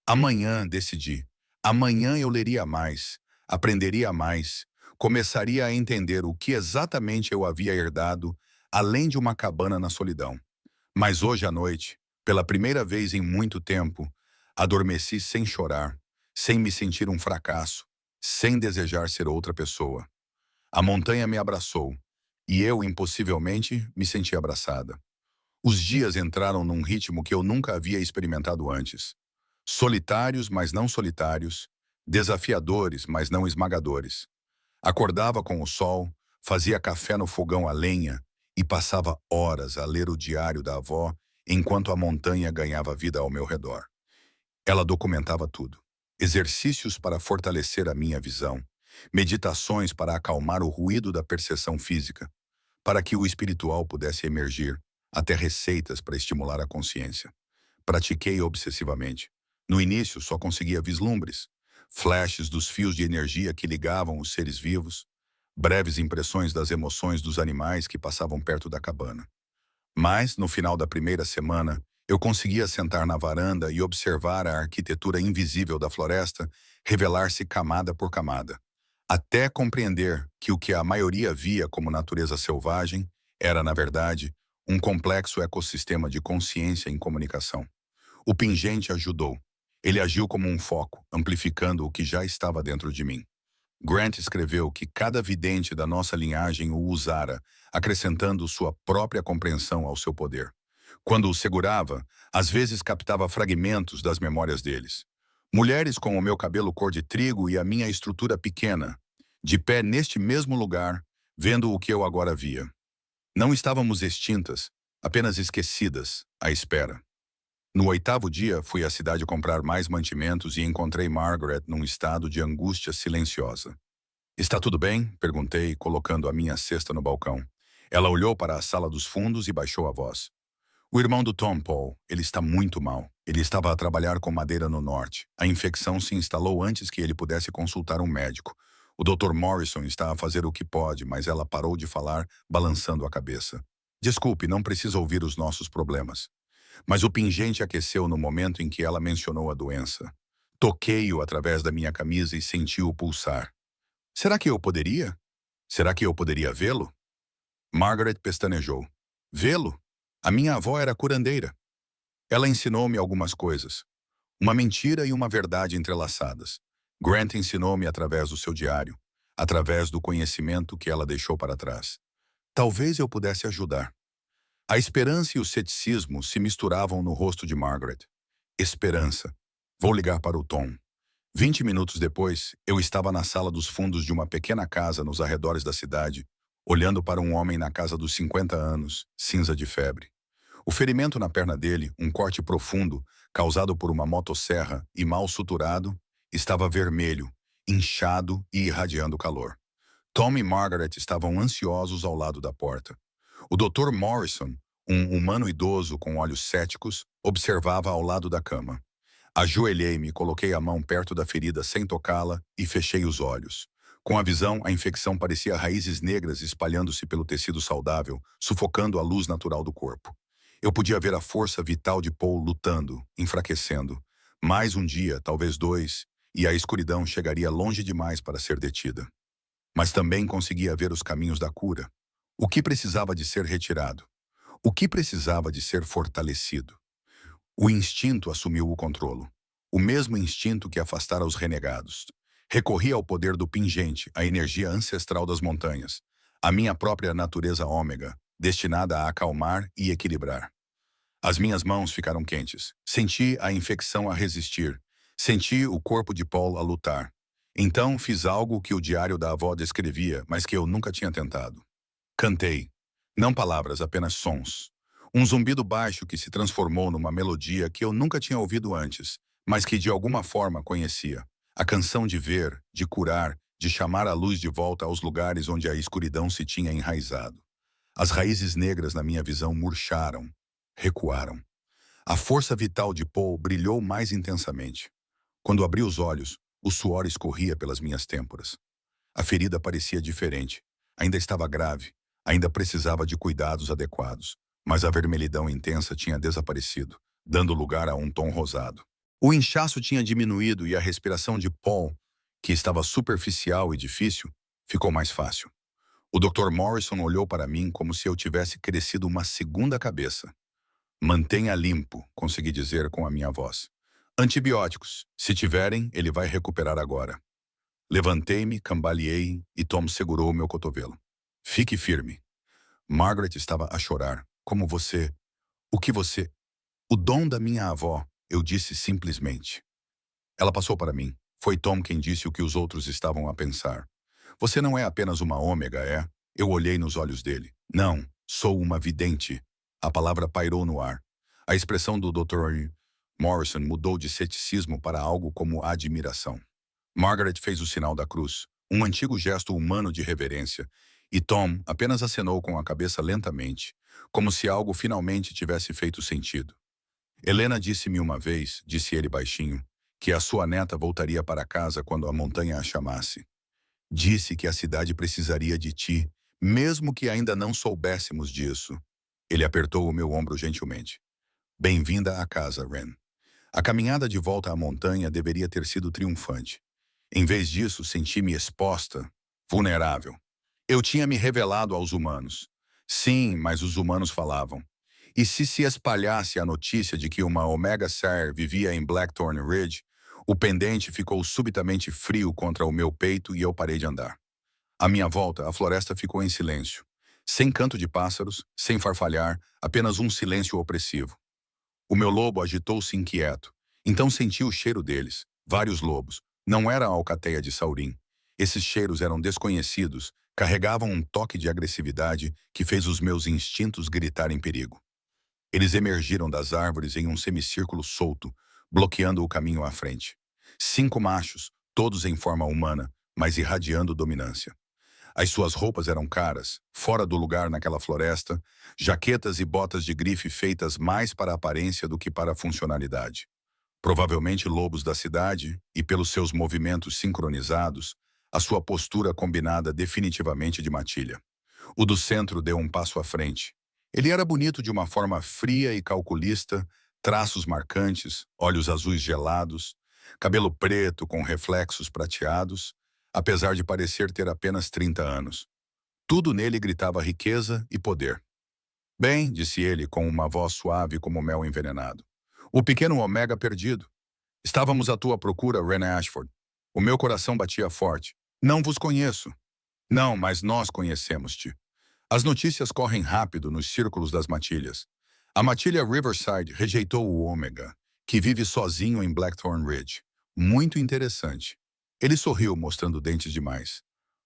Amanhã, decidi. Amanhã eu leria mais, aprenderia mais, começaria a entender o que exatamente eu havia herdado, além de uma cabana na solidão. Mas hoje à noite, pela primeira vez em muito tempo, adormeci sem chorar, sem me sentir um fracasso, sem desejar ser outra pessoa. A montanha me abraçou, e eu, impossivelmente, me senti abraçada. Os dias entraram num ritmo que eu nunca havia experimentado antes. Solitários, mas não solitários. Desafiadores, mas não esmagadores. Acordava com o sol, fazia café no fogão a lenha e passava horas a ler o diário da avó enquanto a montanha ganhava vida ao meu redor. Ela documentava tudo. Exercícios para fortalecer a minha visão. Meditações para acalmar o ruído da percepção física. Para que o espiritual pudesse emergir. Até receitas para estimular a consciência. Pratiquei obsessivamente. No início, só conseguia vislumbres. Flashes dos fios de energia que ligavam os seres vivos. Breves impressões das emoções dos animais que passavam perto da cabana. Mas, no final da primeira semana, eu conseguia sentar na varanda e observar a arquitetura invisível da floresta revelar-se camada por camada, até compreender que o que a maioria via como natureza selvagem era, na verdade, um complexo ecossistema de consciência em comunicação. O pingente ajudou. Ele agiu como um foco, amplificando o que já estava dentro de mim. Grant escreveu que cada vidente da nossa linhagem o usara, acrescentando sua própria compreensão ao seu poder. Quando o segurava, às vezes captava fragmentos das memórias deles. Mulheres com o meu cabelo cor de trigo e a minha estrutura pequena, de pé neste mesmo lugar, vendo o que eu agora via. Não estávamos extintas, apenas esquecidas, à espera. No 8º dia, fui à cidade comprar mais mantimentos e encontrei Margaret num estado de angústia silenciosa. Está tudo bem? Perguntei, colocando a minha cesta no balcão. Ela olhou para a sala dos fundos e baixou a voz. O irmão do Tom, Paul, ele está muito mal. Ele estava a trabalhar com madeira no norte. A infecção se instalou antes que ele pudesse consultar um médico. O Dr. Morrison está a fazer o que pode, mas ela parou de falar, balançando a cabeça. Desculpe, não precisa ouvir os nossos problemas. Mas o pingente aqueceu no momento em que ela mencionou a doença. Toquei-o através da minha camisa e senti-o pulsar. Será que eu poderia? Será que eu poderia vê-lo? Margaret pestanejou. Vê-lo? A minha avó era curandeira. Ela ensinou-me algumas coisas. Uma mentira e uma verdade entrelaçadas. Grant ensinou-me através do seu diário, através do conhecimento que ela deixou para trás. Talvez eu pudesse ajudar. A esperança e o ceticismo se misturavam no rosto de Margaret. Esperança. Vou ligar para o Tom. 20 minutos depois, eu estava na sala dos fundos de uma pequena casa nos arredores da cidade, olhando para um homem na casa dos 50 anos, cinza de febre. O ferimento na perna dele, um corte profundo, causado por uma motosserra e mal suturado, estava vermelho, inchado e irradiando calor. Tom e Margaret estavam ansiosos ao lado da porta. O Dr. Morrison, um humano idoso com olhos céticos, observava ao lado da cama. Ajoelhei-me, coloquei a mão perto da ferida sem tocá-la e fechei os olhos. Com a visão, a infecção parecia raízes negras espalhando-se pelo tecido saudável, sufocando a luz natural do corpo. Eu podia ver a força vital de Paul lutando, enfraquecendo. Mais um dia, talvez 2, e a escuridão chegaria longe demais para ser detida. Mas também conseguia ver os caminhos da cura. O que precisava de ser retirado? O que precisava de ser fortalecido? O instinto assumiu o controlo. O mesmo instinto que afastara os renegados. Recorri ao poder do pingente, a energia ancestral das montanhas. A minha própria natureza ômega, destinada a acalmar e equilibrar. As minhas mãos ficaram quentes. Senti a infecção a resistir. Senti o corpo de Paul a lutar. Então fiz algo que o diário da avó descrevia, mas que eu nunca tinha tentado. Cantei. Não palavras, apenas sons. Um zumbido baixo que se transformou numa melodia que eu nunca tinha ouvido antes, mas que de alguma forma conhecia. A canção de ver, de curar, de chamar a luz de volta aos lugares onde a escuridão se tinha enraizado. As raízes negras na minha visão murcharam, recuaram. A força vital de Paul brilhou mais intensamente. Quando abri os olhos, o suor escorria pelas minhas têmporas. A ferida parecia diferente. Ainda estava grave, ainda precisava de cuidados adequados, mas a vermelhidão intensa tinha desaparecido, dando lugar a um tom rosado. O inchaço tinha diminuído e a respiração de Paul, que estava superficial e difícil, ficou mais fácil. O Dr. Morrison olhou para mim como se eu tivesse crescido uma segunda cabeça. Mantenha limpo, consegui dizer com a minha voz. Antibióticos. Se tiverem, ele vai recuperar agora. Levantei-me, cambaleei e Tom segurou meu cotovelo. Fique firme. Margaret estava a chorar. Como você... O que você... O dom da minha avó, eu disse simplesmente. Ela passou para mim. Foi Tom quem disse o que os outros estavam a pensar. Você não é apenas uma ômega, é? Eu olhei nos olhos dele. Não, sou uma vidente. A palavra pairou no ar. A expressão do Dr. Morrison mudou de ceticismo para algo como admiração. Margaret fez o sinal da cruz, um antigo gesto humano de reverência, e Tom apenas acenou com a cabeça lentamente, como se algo finalmente tivesse feito sentido. Helena disse-me uma vez, disse ele baixinho, que a sua neta voltaria para casa quando a montanha a chamasse. Disse que a cidade precisaria de ti, mesmo que ainda não soubéssemos disso. Ele apertou o meu ombro gentilmente. Bem-vinda à casa, Ren. A caminhada de volta à montanha deveria ter sido triunfante. Em vez disso, senti-me exposta, vulnerável. Eu tinha me revelado aos humanos. Sim, mas os humanos falavam. E se espalhasse a notícia de que uma Omega Sire vivia em Blackthorn Ridge, o pendente ficou subitamente frio contra o meu peito e eu parei de andar. À minha volta, a floresta ficou em silêncio. Sem canto de pássaros, sem farfalhar, apenas um silêncio opressivo. O meu lobo agitou-se inquieto. Então senti o cheiro deles. Vários lobos. Não era a alcateia de Saurim. Esses cheiros eram desconhecidos, carregavam um toque de agressividade que fez os meus instintos gritar em perigo. Eles emergiram das árvores em um semicírculo solto, bloqueando o caminho à frente. 5 machos, todos em forma humana, mas irradiando dominância. As suas roupas eram caras, fora do lugar naquela floresta, jaquetas e botas de grife feitas mais para a aparência do que para a funcionalidade. Provavelmente lobos da cidade, e pelos seus movimentos sincronizados, a sua postura combinada definitivamente de matilha. O do centro deu um passo à frente. Ele era bonito de uma forma fria e calculista, traços marcantes, olhos azuis gelados, cabelo preto com reflexos prateados, apesar de parecer ter apenas 30 anos. Tudo nele gritava riqueza e poder. Bem, disse ele com uma voz suave como mel envenenado. O pequeno Omega perdido. Estávamos à tua procura, Ren Ashford. O meu coração batia forte. Não vos conheço. Não, mas nós conhecemos-te. As notícias correm rápido nos círculos das matilhas. A matilha Riverside rejeitou o Ômega, que vive sozinho em Blackthorn Ridge. Muito interessante. Ele sorriu, mostrando dentes demais.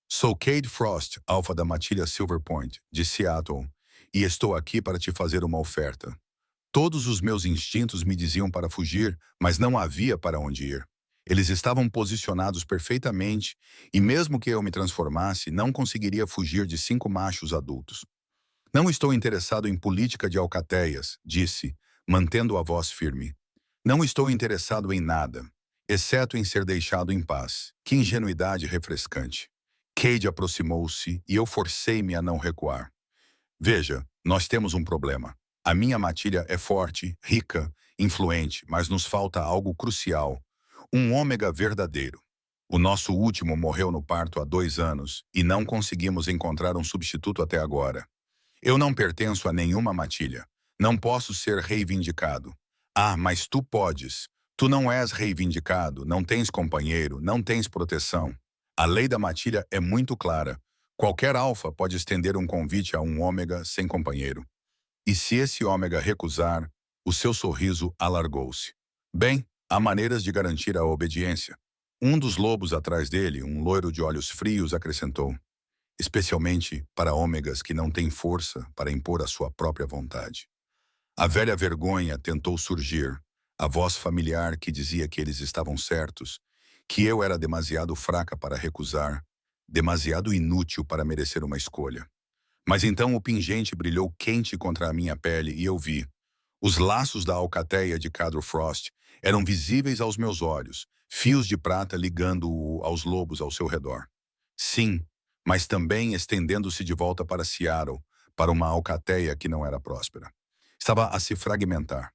Sou Cade Frost, alfa da matilha Silver Point, de Seattle, e estou aqui para te fazer uma oferta. Todos os meus instintos me diziam para fugir, mas não havia para onde ir. Eles estavam posicionados perfeitamente, e mesmo que eu me transformasse, não conseguiria fugir de 5 machos adultos. Não estou interessado em política de alcateias, disse, mantendo a voz firme. Não estou interessado em nada, exceto em ser deixado em paz. Que ingenuidade refrescante. Cade aproximou-se e eu forcei-me a não recuar. Veja, nós temos um problema. A minha matilha é forte, rica, influente, mas nos falta algo crucial. Um ômega verdadeiro. O nosso último morreu no parto há 2 anos e não conseguimos encontrar um substituto até agora. Eu não pertenço a nenhuma matilha. Não posso ser reivindicado. Ah, mas tu podes. Tu não és reivindicado, não tens companheiro, não tens proteção. A lei da matilha é muito clara. Qualquer alfa pode estender um convite a um ômega sem companheiro. E se esse ômega recusar, o seu sorriso alargou-se. Bem, há maneiras de garantir a obediência. Um dos lobos atrás dele, um loiro de olhos frios, acrescentou. Especialmente para ômegas que não têm força para impor a sua própria vontade. A velha vergonha tentou surgir, a voz familiar que dizia que eles estavam certos, que eu era demasiado fraca para recusar, demasiado inútil para merecer uma escolha. Mas então o pingente brilhou quente contra a minha pele e eu vi. Os laços da alcateia de Cadro Frost eram visíveis aos meus olhos, fios de prata ligando-o aos lobos ao seu redor. Sim, mas também estendendo-se de volta para Seattle, para uma alcateia que não era próspera. Estava a se fragmentar.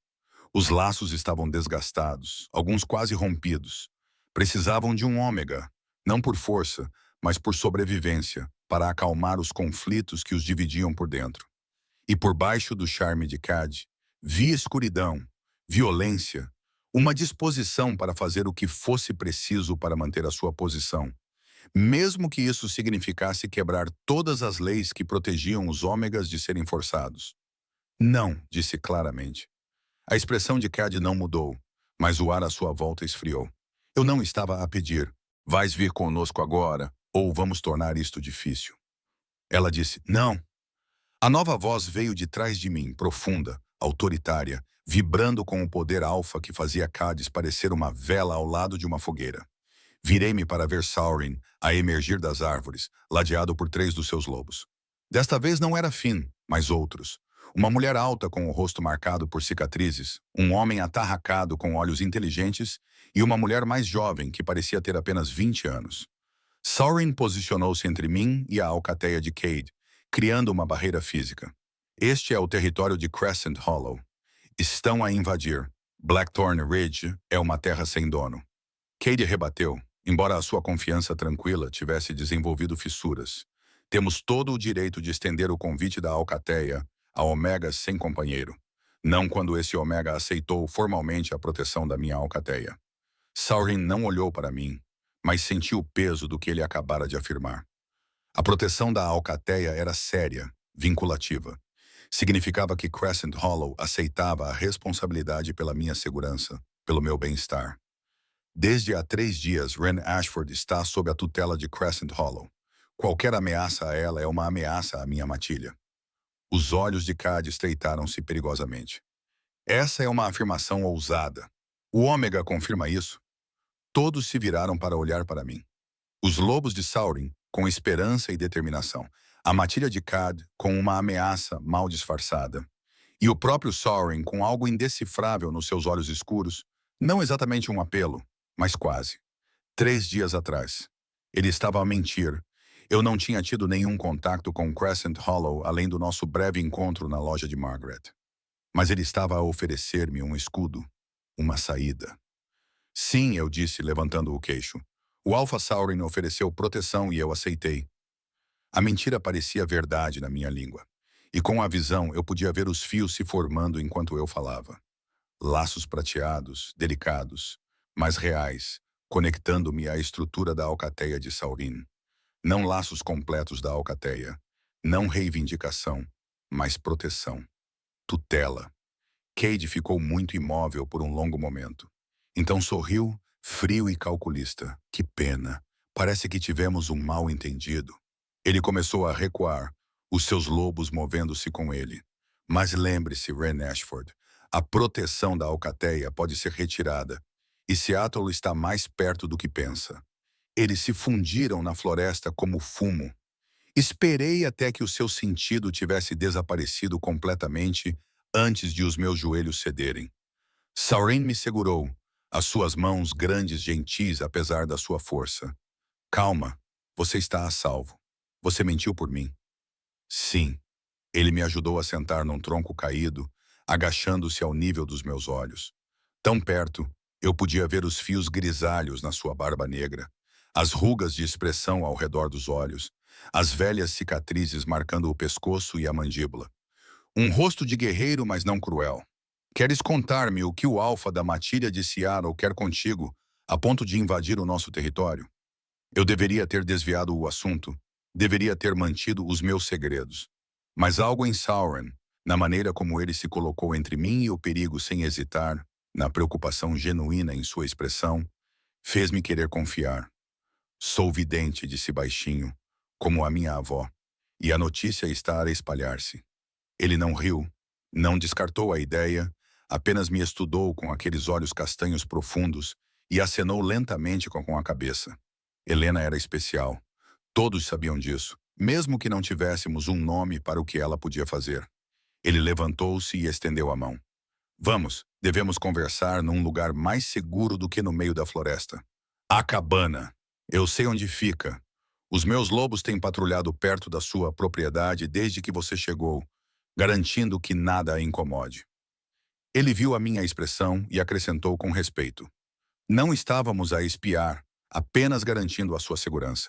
Os laços estavam desgastados, alguns quase rompidos. Precisavam de um ômega, não por força, mas por sobrevivência, para acalmar os conflitos que os dividiam por dentro. E por baixo do charme de Cade, vi escuridão, violência, uma disposição para fazer o que fosse preciso para manter a sua posição, mesmo que isso significasse quebrar todas as leis que protegiam os ômegas de serem forçados. Não, disse claramente. A expressão de Cade não mudou, mas o ar à sua volta esfriou. Eu não estava a pedir, vais vir conosco agora, ou vamos tornar isto difícil. Ela disse, não. A nova voz veio de trás de mim, profunda, autoritária, vibrando com o poder alfa que fazia Cades parecer uma vela ao lado de uma fogueira. Virei-me para ver Saurin a emergir das árvores, ladeado por 3 dos seus lobos. Desta vez não era Finn, mas outros. Uma mulher alta com o rosto marcado por cicatrizes, um homem atarracado com olhos inteligentes e uma mulher mais jovem que parecia ter apenas 20 anos. Saurin posicionou-se entre mim e a alcateia de Cade, criando uma barreira física. Este é o território de Crescent Hollow. Estão a invadir. Blackthorn Ridge é uma terra sem dono. Cade rebateu, embora a sua confiança tranquila tivesse desenvolvido fissuras. Temos todo o direito de estender o convite da alcateia a Omegas sem companheiro. Não quando esse Omega aceitou formalmente a proteção da minha alcateia. Saurin não olhou para mim, mas sentiu o peso do que ele acabara de afirmar. A proteção da alcateia era séria, vinculativa. Significava que Crescent Hollow aceitava a responsabilidade pela minha segurança, pelo meu bem-estar. Desde há 3 dias, Ren Ashford está sob a tutela de Crescent Hollow. Qualquer ameaça a ela é uma ameaça à minha matilha. Os olhos de Cad estreitaram-se perigosamente. Essa é uma afirmação ousada. O Ômega confirma isso. Todos se viraram para olhar para mim. Os lobos de Saurin, com esperança e determinação. A matilha de Cad, com uma ameaça mal disfarçada. E o próprio Saurin, com algo indecifrável nos seus olhos escuros. Não exatamente um apelo, mas quase. 3 dias atrás. Ele estava a mentir. Eu não tinha tido nenhum contato com Crescent Hollow além do nosso breve encontro na loja de Margaret. Mas ele estava a oferecer-me um escudo, uma saída. Sim, eu disse, levantando o queixo. O Alpha Saurin ofereceu proteção e eu aceitei. A mentira parecia verdade na minha língua. E com a visão eu podia ver os fios se formando enquanto eu falava. Laços prateados, delicados, mas reais, conectando-me à estrutura da alcateia de Saurin. Não laços completos da alcateia, não reivindicação, mas proteção. Tutela. Cade ficou muito imóvel por um longo momento. Então sorriu, frio e calculista. Que pena. Parece que tivemos um mal-entendido. Ele começou a recuar, os seus lobos movendo-se com ele. Mas lembre-se, Ren Ashford, a proteção da alcateia pode ser retirada, e Seattle está mais perto do que pensa. Eles se fundiram na floresta como fumo. Esperei até que o seu sentido tivesse desaparecido completamente antes de os meus joelhos cederem. Saurin me segurou, as suas mãos grandes gentis apesar da sua força. Calma, você está a salvo. Você mentiu por mim. Sim. Ele me ajudou a sentar num tronco caído, agachando-se ao nível dos meus olhos. Tão perto, eu podia ver os fios grisalhos na sua barba negra, as rugas de expressão ao redor dos olhos, as velhas cicatrizes marcando o pescoço e a mandíbula. Um rosto de guerreiro, mas não cruel. Queres contar-me o que o Alfa da matilha de Seattle quer contigo, a ponto de invadir o nosso território? Eu deveria ter desviado o assunto, deveria ter mantido os meus segredos. Mas algo em Sauron, na maneira como ele se colocou entre mim e o perigo sem hesitar, na preocupação genuína em sua expressão, fez-me querer confiar. Sou vidente, disse baixinho, como a minha avó, e a notícia está a espalhar-se. Ele não riu, não descartou a ideia, apenas me estudou com aqueles olhos castanhos profundos e acenou lentamente com a cabeça. Helena era especial. Todos sabiam disso, mesmo que não tivéssemos um nome para o que ela podia fazer. Ele levantou-se e estendeu a mão. Vamos, devemos conversar num lugar mais seguro do que no meio da floresta. A cabana. Eu sei onde fica. Os meus lobos têm patrulhado perto da sua propriedade desde que você chegou, garantindo que nada a incomode. Ele viu a minha expressão e acrescentou com respeito. Não estávamos a espiar, apenas garantindo a sua segurança.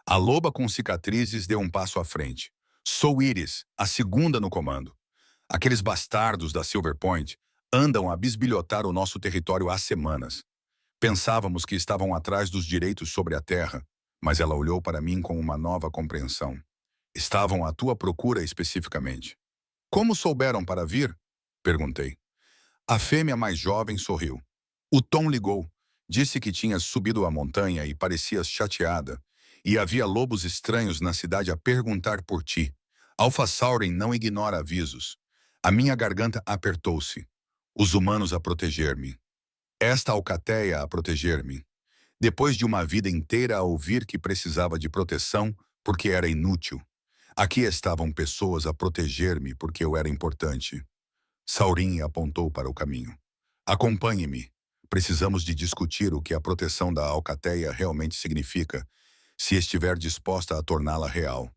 A loba com cicatrizes deu um passo à frente. Sou Iris, a segunda no comando. Aqueles bastardos da Silver Point andam a bisbilhotar o nosso território há semanas. Pensávamos que estavam atrás dos direitos sobre a terra, mas ela olhou para mim com uma nova compreensão. Estavam à tua procura especificamente. Como souberam para vir? Perguntei. A fêmea mais jovem sorriu. O Tom ligou. Disse que tinhas subido a montanha e parecias chateada, e havia lobos estranhos na cidade a perguntar por ti. Alpha Saurin não ignora avisos. A minha garganta apertou-se. Os humanos a proteger-me. Esta alcateia a proteger-me. Depois de uma vida inteira a ouvir que precisava de proteção porque era inútil. Aqui estavam pessoas a proteger-me porque eu era importante. Saurin apontou para o caminho. Acompanhe-me. Precisamos de discutir o que a proteção da alcateia realmente significa, se estiver disposta a torná-la real.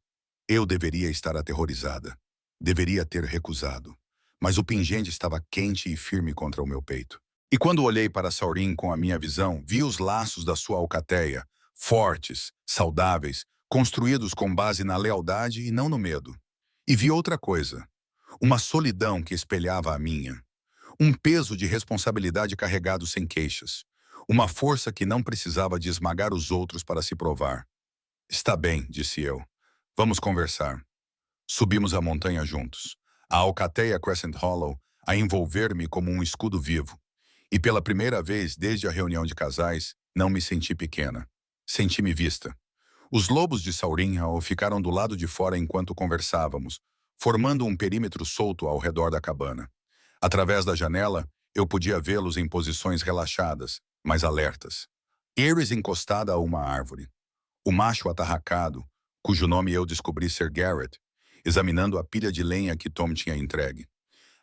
Eu deveria estar aterrorizada. Deveria ter recusado. Mas o pingente estava quente e firme contra o meu peito. E quando olhei para Saurin com a minha visão, vi os laços da sua alcateia, fortes, saudáveis, construídos com base na lealdade e não no medo. E vi outra coisa. Uma solidão que espelhava a minha. Um peso de responsabilidade carregado sem queixas. Uma força que não precisava de esmagar os outros para se provar. Está bem, disse eu. Vamos conversar. Subimos a montanha juntos. A alcateia Crescent Hollow a envolver-me como um escudo vivo. E pela primeira vez desde a reunião de casais, não me senti pequena. Senti-me vista. Os lobos de Saurin Hall ficaram do lado de fora enquanto conversávamos, formando um perímetro solto ao redor da cabana. Através da janela, eu podia vê-los em posições relaxadas, mas alertas. Ares encostada a uma árvore. O macho atarracado, cujo nome eu descobri ser Garrett, examinando a pilha de lenha que Tom tinha entregue.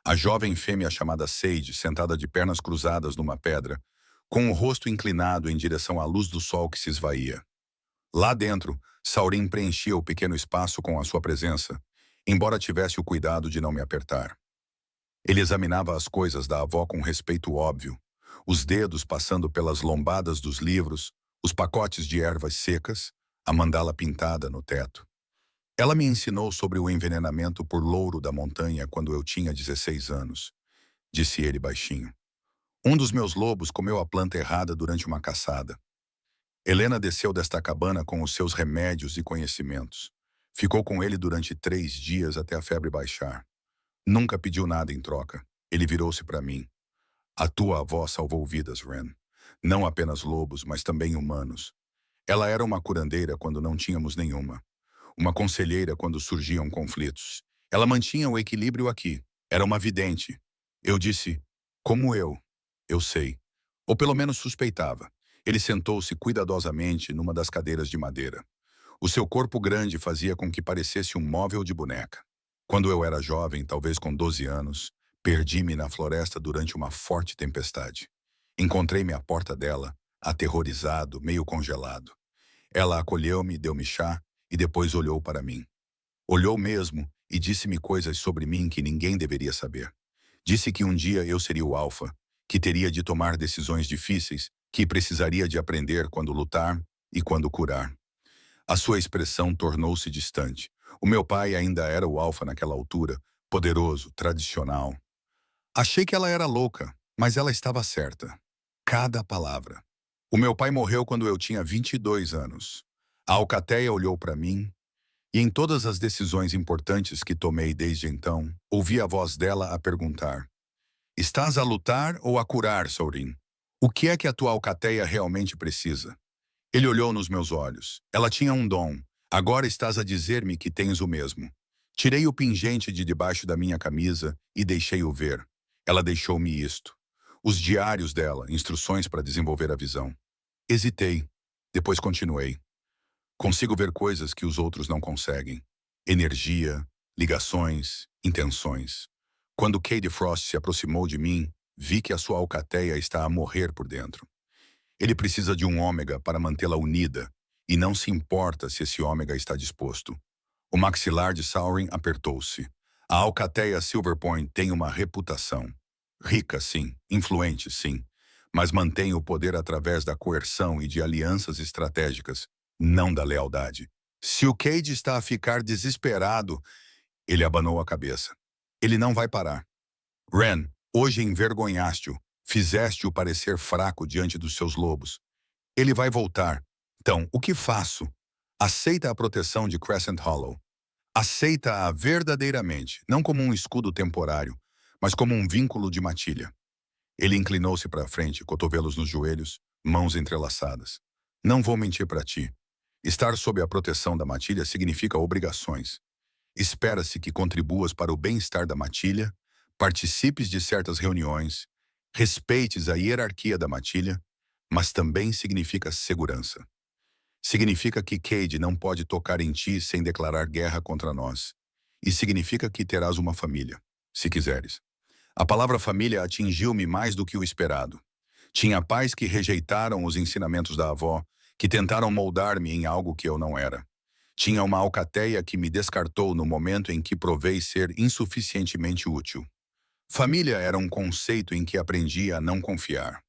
A jovem fêmea chamada Sage, sentada de pernas cruzadas numa pedra, com o rosto inclinado em direção à luz do sol que se esvaía. Lá dentro, Saurin preenchia o pequeno espaço com a sua presença, embora tivesse o cuidado de não me apertar. Ele examinava as coisas da avó com respeito óbvio, os dedos passando pelas lombadas dos livros, os pacotes de ervas secas, a mandala pintada no teto. Ela me ensinou sobre o envenenamento por louro da montanha quando eu tinha 16 anos, disse ele baixinho. Um dos meus lobos comeu a planta errada durante uma caçada. Helena desceu desta cabana com os seus remédios e conhecimentos. Ficou com ele durante 3 dias até a febre baixar. Nunca pediu nada em troca. Ele virou-se para mim. A tua avó salvou vidas, Ren. Não apenas lobos, mas também humanos. Ela era uma curandeira quando não tínhamos nenhuma. Uma conselheira quando surgiam conflitos. Ela mantinha o equilíbrio aqui. Era uma vidente. Eu disse, como eu? Eu sei. Ou pelo menos suspeitava. Ele sentou-se cuidadosamente numa das cadeiras de madeira. O seu corpo grande fazia com que parecesse um móvel de boneca. Quando eu era jovem, talvez com 12 anos, perdi-me na floresta durante uma forte tempestade. Encontrei-me à porta dela, aterrorizado, meio congelado. Ela acolheu-me, deu-me chá e depois olhou para mim. Olhou mesmo e disse-me coisas sobre mim que ninguém deveria saber. Disse que um dia eu seria o alfa, que teria de tomar decisões difíceis, que precisaria de aprender quando lutar e quando curar. A sua expressão tornou-se distante. O meu pai ainda era o alfa naquela altura, poderoso, tradicional. Achei que ela era louca, mas ela estava certa. Cada palavra. O meu pai morreu quando eu tinha 22 anos. A alcateia olhou para mim, e em todas as decisões importantes que tomei desde então, ouvi a voz dela a perguntar: estás a lutar ou a curar, Saurin? O que é que a tua alcateia realmente precisa? Ele olhou nos meus olhos. Ela tinha um dom. Agora estás a dizer-me que tens o mesmo. Tirei o pingente de debaixo da minha camisa e deixei-o ver. Ela deixou-me isto. Os diários dela, instruções para desenvolver a visão. Hesitei. Depois continuei. Consigo ver coisas que os outros não conseguem. Energia, ligações, intenções. Quando Cade Frost se aproximou de mim, vi que a sua alcateia está a morrer por dentro. Ele precisa de um ômega para mantê-la unida, e não se importa se esse ômega está disposto. O maxilar de Saurin apertou-se. A alcateia Silverpoint tem uma reputação. Rica, sim. Influente, sim. Mas mantém o poder através da coerção e de alianças estratégicas, não da lealdade. Se o Cade está a ficar desesperado, ele abanou a cabeça. Ele não vai parar. Ren, hoje envergonhaste-o. Fizeste-o parecer fraco diante dos seus lobos. Ele vai voltar. Então, o que faço? Aceita a proteção de Crescent Hollow. Aceita-a verdadeiramente, não como um escudo temporário, mas como um vínculo de matilha. Ele inclinou-se para frente, cotovelos nos joelhos, mãos entrelaçadas. Não vou mentir para ti. Estar sob a proteção da matilha significa obrigações. Espera-se que contribuas para o bem-estar da matilha, participes de certas reuniões, respeites a hierarquia da matilha, mas também significa segurança. Significa que Cade não pode tocar em ti sem declarar guerra contra nós. E significa que terás uma família, se quiseres. A palavra família atingiu-me mais do que o esperado. Tinha pais que rejeitaram os ensinamentos da avó, que tentaram moldar-me em algo que eu não era. Tinha uma alcateia que me descartou no momento em que provei ser insuficientemente útil. Família era um conceito em que aprendi a não confiar.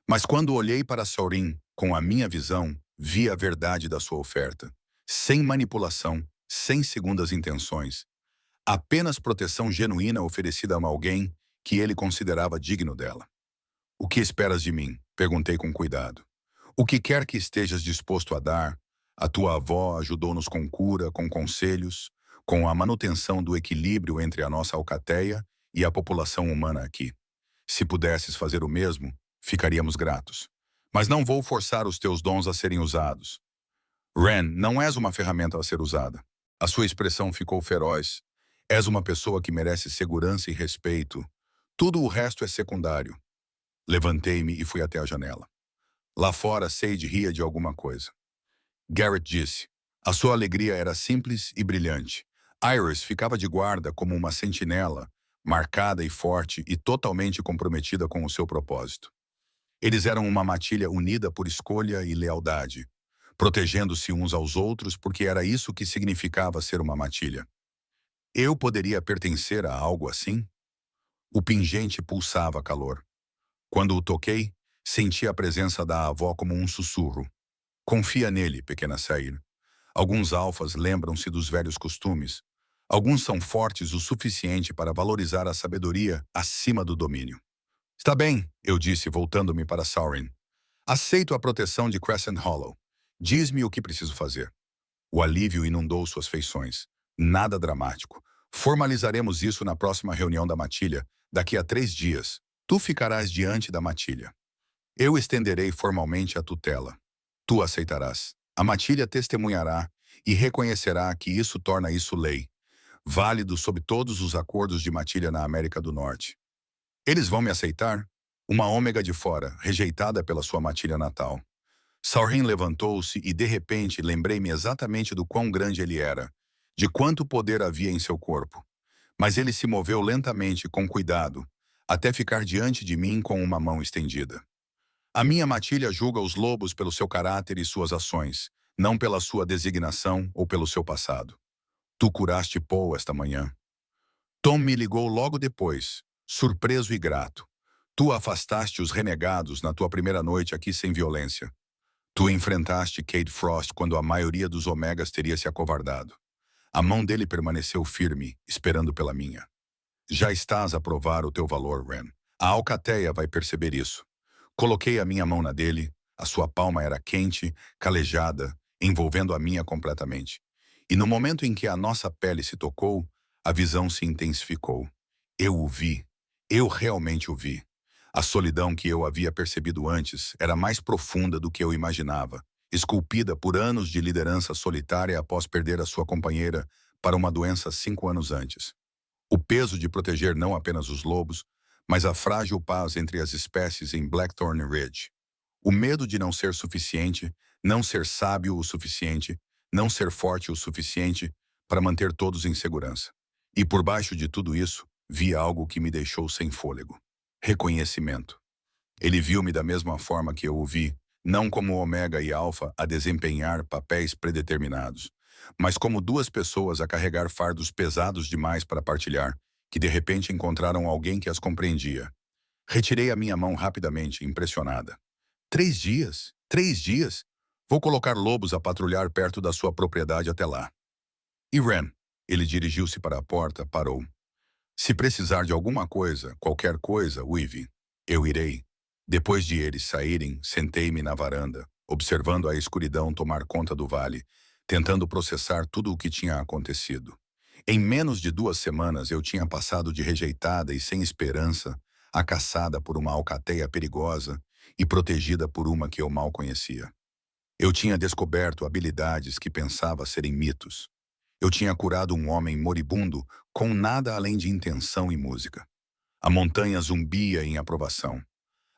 Mas quando olhei para Saurin, com a minha visão, vi a verdade da sua oferta. Sem manipulação, sem segundas intenções. Apenas proteção genuína oferecida a alguém que ele considerava digno dela. O que esperas de mim? Perguntei com cuidado. O que quer que estejas disposto a dar, a tua avó ajudou-nos com cura, com conselhos, com a manutenção do equilíbrio entre a nossa alcateia e a população humana aqui. Se pudesses fazer o mesmo, ficaríamos gratos. Mas não vou forçar os teus dons a serem usados. Ren, não és uma ferramenta a ser usada. A sua expressão ficou feroz. És uma pessoa que merece segurança e respeito. Tudo o resto é secundário. Levantei-me e fui até a janela. Lá fora, Sage ria de alguma coisa. Garrett disse. A sua alegria era simples e brilhante. Iris ficava de guarda como uma sentinela, marcada e forte e totalmente comprometida com o seu propósito. Eles eram uma matilha unida por escolha e lealdade, protegendo-se uns aos outros porque era isso que significava ser uma matilha. Eu poderia pertencer a algo assim? O pingente pulsava calor. Quando o toquei, senti a presença da avó como um sussurro. Confia nele, pequena Sair. Alguns alfas lembram-se dos velhos costumes. Alguns são fortes o suficiente para valorizar a sabedoria acima do domínio. Está bem, eu disse, voltando-me para Saurin. Aceito a proteção de Crescent Hollow. Diz-me o que preciso fazer. O alívio inundou suas feições. Nada dramático. Formalizaremos isso na próxima reunião da matilha, daqui a 3 dias. Tu ficarás diante da matilha. Eu estenderei formalmente a tutela. Tu aceitarás. A matilha testemunhará e reconhecerá que isso torna isso lei, válido sob todos os acordos de matilha na América do Norte. Eles vão me aceitar? Uma ômega de fora, rejeitada pela sua matilha natal. Saurin levantou-se e, de repente, lembrei-me exatamente do quão grande ele era, de quanto poder havia em seu corpo. Mas ele se moveu lentamente, com cuidado, até ficar diante de mim com uma mão estendida. A minha matilha julga os lobos pelo seu caráter e suas ações, não pela sua designação ou pelo seu passado. Tu curaste Paul esta manhã. Tom me ligou logo depois, surpreso e grato. Tu afastaste os renegados na tua primeira noite aqui sem violência. Tu enfrentaste Cade Frost quando a maioria dos Omegas teria se acovardado. A mão dele permaneceu firme, esperando pela minha. Já estás a provar o teu valor, Ren. A alcateia vai perceber isso. Coloquei a minha mão na dele, a sua palma era quente, calejada, envolvendo a minha completamente. E no momento em que a nossa pele se tocou, a visão se intensificou. Eu o vi. Eu realmente o vi. A solidão que eu havia percebido antes era mais profunda do que eu imaginava, esculpida por anos de liderança solitária após perder a sua companheira para uma doença 5 anos antes. O peso de proteger não apenas os lobos, mas a frágil paz entre as espécies em Blackthorn Ridge. O medo de não ser suficiente, não ser sábio o suficiente, não ser forte o suficiente para manter todos em segurança. E por baixo de tudo isso, vi algo que me deixou sem fôlego. Reconhecimento. Ele viu-me da mesma forma que eu o vi, não como Ômega e Alfa a desempenhar papéis predeterminados, mas como 2 pessoas a carregar fardos pesados demais para partilhar, que de repente encontraram alguém que as compreendia. Retirei a minha mão rapidamente, impressionada. 3 dias? 3 dias? Vou colocar lobos a patrulhar perto da sua propriedade até lá. E Ren, ele dirigiu-se para a porta, parou. Se precisar de alguma coisa, qualquer coisa, Weavy, eu irei. Depois de eles saírem, sentei-me na varanda, observando a escuridão tomar conta do vale, tentando processar tudo o que tinha acontecido. Em menos de 2 semanas eu tinha passado de rejeitada e sem esperança a caçada por uma alcateia perigosa e protegida por uma que eu mal conhecia. Eu tinha descoberto habilidades que pensava serem mitos. Eu tinha curado um homem moribundo com nada além de intenção e música. A montanha zumbia em aprovação.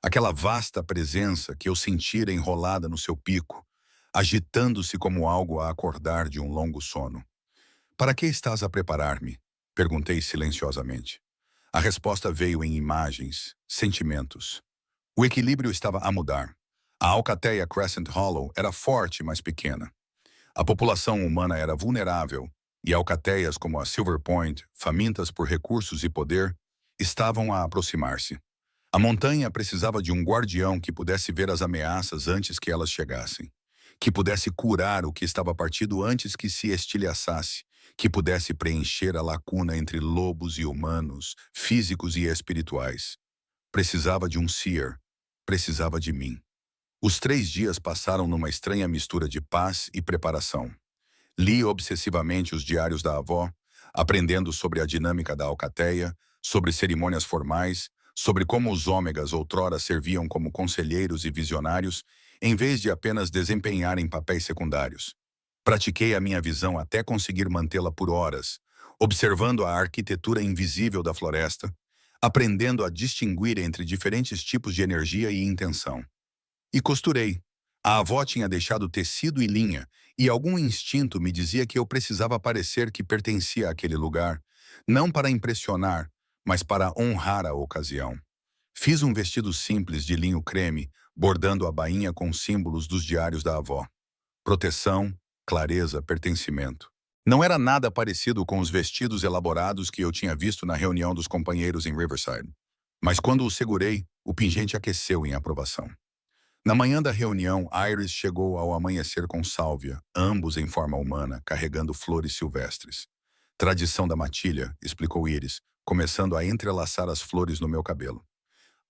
Aquela vasta presença que eu sentira enrolada no seu pico, agitando-se como algo a acordar de um longo sono. Para que estás a preparar-me? Perguntei silenciosamente. A resposta veio em imagens, sentimentos. O equilíbrio estava a mudar. A alcateia Crescent Hollow era forte, mas pequena. A população humana era vulnerável, e alcateias como a Silver Point, famintas por recursos e poder, estavam a aproximar-se. A montanha precisava de um guardião que pudesse ver as ameaças antes que elas chegassem, que pudesse curar o que estava partido antes que se estilhaçasse, que pudesse preencher a lacuna entre lobos e humanos, físicos e espirituais. Precisava de um seer, precisava de mim. Os 3 dias passaram numa estranha mistura de paz e preparação. Li obsessivamente os diários da avó, aprendendo sobre a dinâmica da alcateia, sobre cerimônias formais, sobre como os ômegas outrora serviam como conselheiros e visionários, em vez de apenas desempenharem papéis secundários. Pratiquei a minha visão até conseguir mantê-la por horas, observando a arquitetura invisível da floresta, aprendendo a distinguir entre diferentes tipos de energia e intenção. E costurei. A avó tinha deixado tecido e linha, e algum instinto me dizia que eu precisava parecer que pertencia àquele lugar, não para impressionar, mas para honrar a ocasião. Fiz um vestido simples de linho creme, bordando a bainha com símbolos dos diários da avó. Proteção, clareza, pertencimento. Não era nada parecido com os vestidos elaborados que eu tinha visto na reunião dos companheiros em Riverside. Mas quando o segurei, o pingente aqueceu em aprovação. Na manhã da reunião, Iris chegou ao amanhecer com Sálvia, ambos em forma humana, carregando flores silvestres. Tradição da matilha, explicou Iris, começando a entrelaçar as flores no meu cabelo.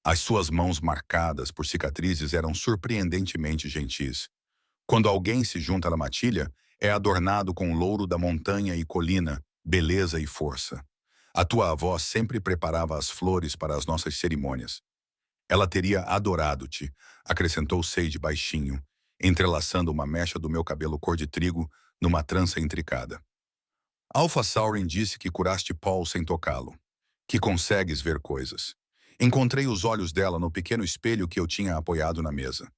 As suas mãos marcadas por cicatrizes eram surpreendentemente gentis. Quando alguém se junta na matilha, é adornado com louro da montanha e colina, beleza e força. A tua avó sempre preparava as flores para as nossas cerimônias. Ela teria adorado-te, acrescentou Sage baixinho, entrelaçando uma mecha do meu cabelo cor de trigo numa trança intricada. Alpha Saurin disse que curaste Paul sem tocá-lo, que consegues ver coisas. Encontrei os olhos dela no pequeno espelho que eu tinha apoiado na mesa.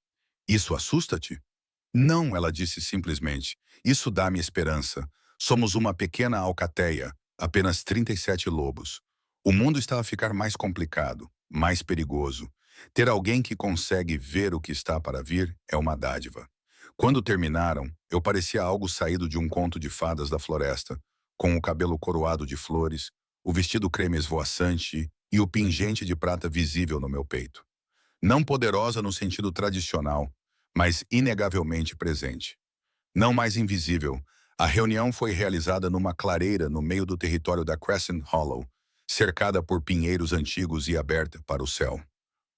Isso assusta-te? Não, ela disse simplesmente. Isso dá-me esperança. Somos uma pequena alcateia, apenas 37 lobos. O mundo está a ficar mais complicado, mais perigoso. Ter alguém que consegue ver o que está para vir é uma dádiva. Quando terminaram, eu parecia algo saído de um conto de fadas da floresta, com o cabelo coroado de flores, o vestido creme esvoaçante e o pingente de prata visível no meu peito. Não poderosa no sentido tradicional, mas inegavelmente presente. Não mais invisível, a reunião foi realizada numa clareira no meio do território da Crescent Hollow, cercada por pinheiros antigos e aberta para o céu.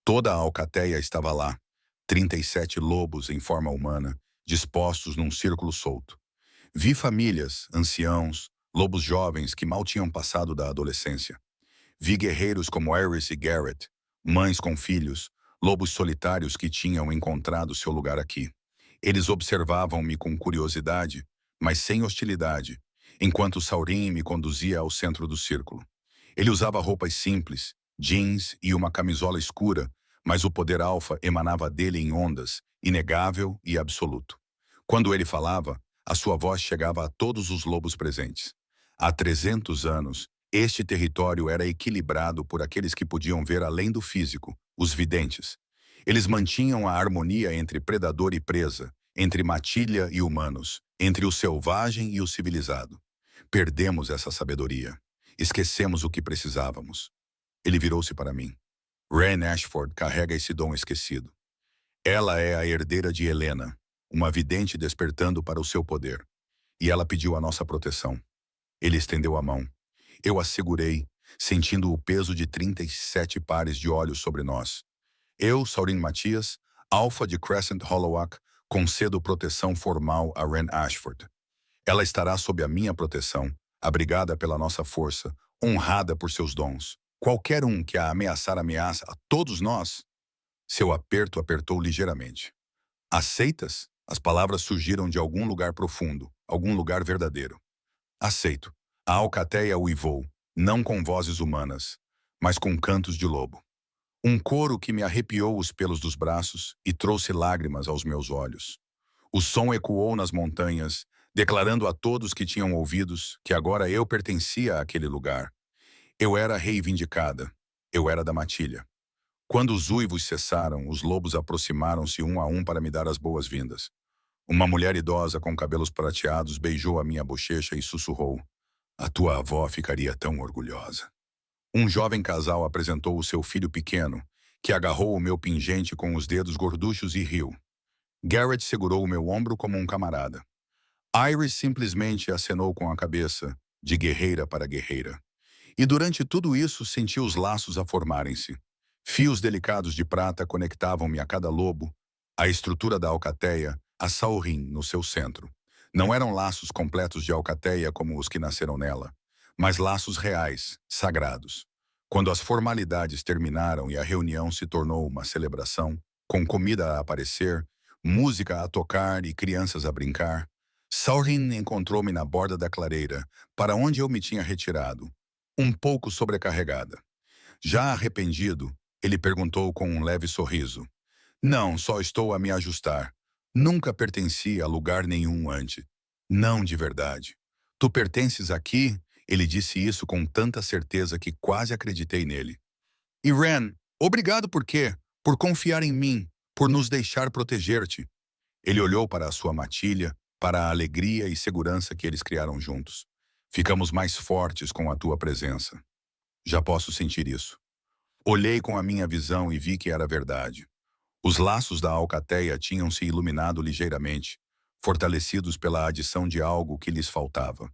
Toda a alcateia estava lá, 37 lobos em forma humana, dispostos num círculo solto. Vi famílias, anciãos, lobos jovens que mal tinham passado da adolescência. Vi guerreiros como Iris e Garrett, mães com filhos, lobos solitários que tinham encontrado seu lugar aqui. Eles observavam-me com curiosidade, mas sem hostilidade, enquanto Saurin me conduzia ao centro do círculo. Ele usava roupas simples, jeans e uma camisola escura, mas o poder alfa emanava dele em ondas, inegável e absoluto. Quando ele falava, a sua voz chegava a todos os lobos presentes. Há 300 anos, este território era equilibrado por aqueles que podiam ver além do físico, os videntes. Eles mantinham a harmonia entre predador e presa, entre matilha e humanos, entre o selvagem e o civilizado. Perdemos essa sabedoria. Esquecemos o que precisávamos. Ele virou-se para mim. Ren Ashford carrega esse dom esquecido. Ela é a herdeira de Helena, uma vidente despertando para o seu poder. E ela pediu a nossa proteção. Ele estendeu a mão. Eu a segurei, sentindo o peso de 37 pares de olhos sobre nós. Eu, Saurin Matias, Alpha de Crescent Hollowak, concedo proteção formal a Ren Ashford. Ela estará sob a minha proteção, abrigada pela nossa força, honrada por seus dons. Qualquer um que a ameaçar ameaça a todos nós. Seu aperto apertou ligeiramente. Aceitas? As palavras surgiram de algum lugar profundo, algum lugar verdadeiro. Aceito. A alcateia uivou, não com vozes humanas, mas com cantos de lobo. Um coro que me arrepiou os pelos dos braços e trouxe lágrimas aos meus olhos. O som ecoou nas montanhas, declarando a todos que tinham ouvidos que agora eu pertencia àquele lugar. Eu era reivindicada. Eu era da matilha. Quando os uivos cessaram, os lobos aproximaram-se um a um para me dar as boas-vindas. Uma mulher idosa com cabelos prateados beijou a minha bochecha e sussurrou: "A tua avó ficaria tão orgulhosa." Um jovem casal apresentou o seu filho pequeno, que agarrou o meu pingente com os dedos gorduchos e riu. Garrett segurou o meu ombro como um camarada. Iris simplesmente acenou com a cabeça, de guerreira para guerreira. E durante tudo isso senti os laços a formarem-se. Fios delicados de prata conectavam-me a cada lobo, a estrutura da alcateia, a Saurin no seu centro. Não eram laços completos de alcateia como os que nasceram nela, mas laços reais, sagrados. Quando as formalidades terminaram e a reunião se tornou uma celebração, com comida a aparecer, música a tocar e crianças a brincar, Saurin encontrou-me na borda da clareira, para onde eu me tinha retirado, um pouco sobrecarregada. Já arrependido, ele perguntou com um leve sorriso. Não, só estou a me ajustar. Nunca pertenci a lugar nenhum antes. Não de verdade. Tu pertences aqui? Ele disse isso com tanta certeza que quase acreditei nele. E Ren, obrigado por quê? Por confiar em mim, por nos deixar proteger-te. Ele olhou para a sua matilha, para a alegria e segurança que eles criaram juntos. Ficamos mais fortes com a tua presença. Já posso sentir isso. Olhei com a minha visão e vi que era verdade. Os laços da alcateia tinham se iluminado ligeiramente, fortalecidos pela adição de algo que lhes faltava.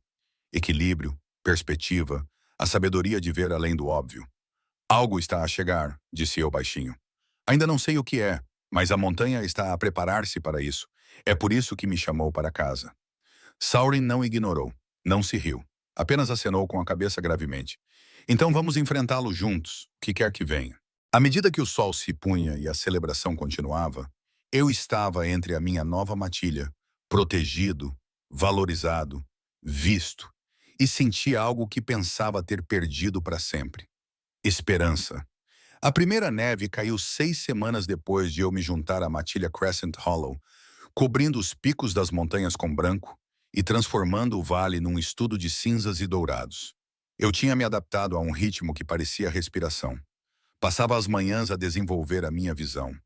Equilíbrio, perspectiva, a sabedoria de ver além do óbvio. Algo está a chegar, disse eu baixinho. Ainda não sei o que é, mas a montanha está a preparar-se para isso. É por isso que me chamou para casa. Saurin não ignorou, não se riu. Apenas acenou com a cabeça gravemente. Então vamos enfrentá-lo juntos, o que quer que venha. À medida que o sol se punha e a celebração continuava, eu estava entre a minha nova matilha, protegido, valorizado, visto, e sentia algo que pensava ter perdido para sempre. Esperança. A primeira neve caiu 6 semanas depois de eu me juntar à matilha Crescent Hollow, cobrindo os picos das montanhas com branco e transformando o vale num estudo de cinzas e dourados. Eu tinha me adaptado a um ritmo que parecia respiração. Passava as manhãs a desenvolver a minha visão,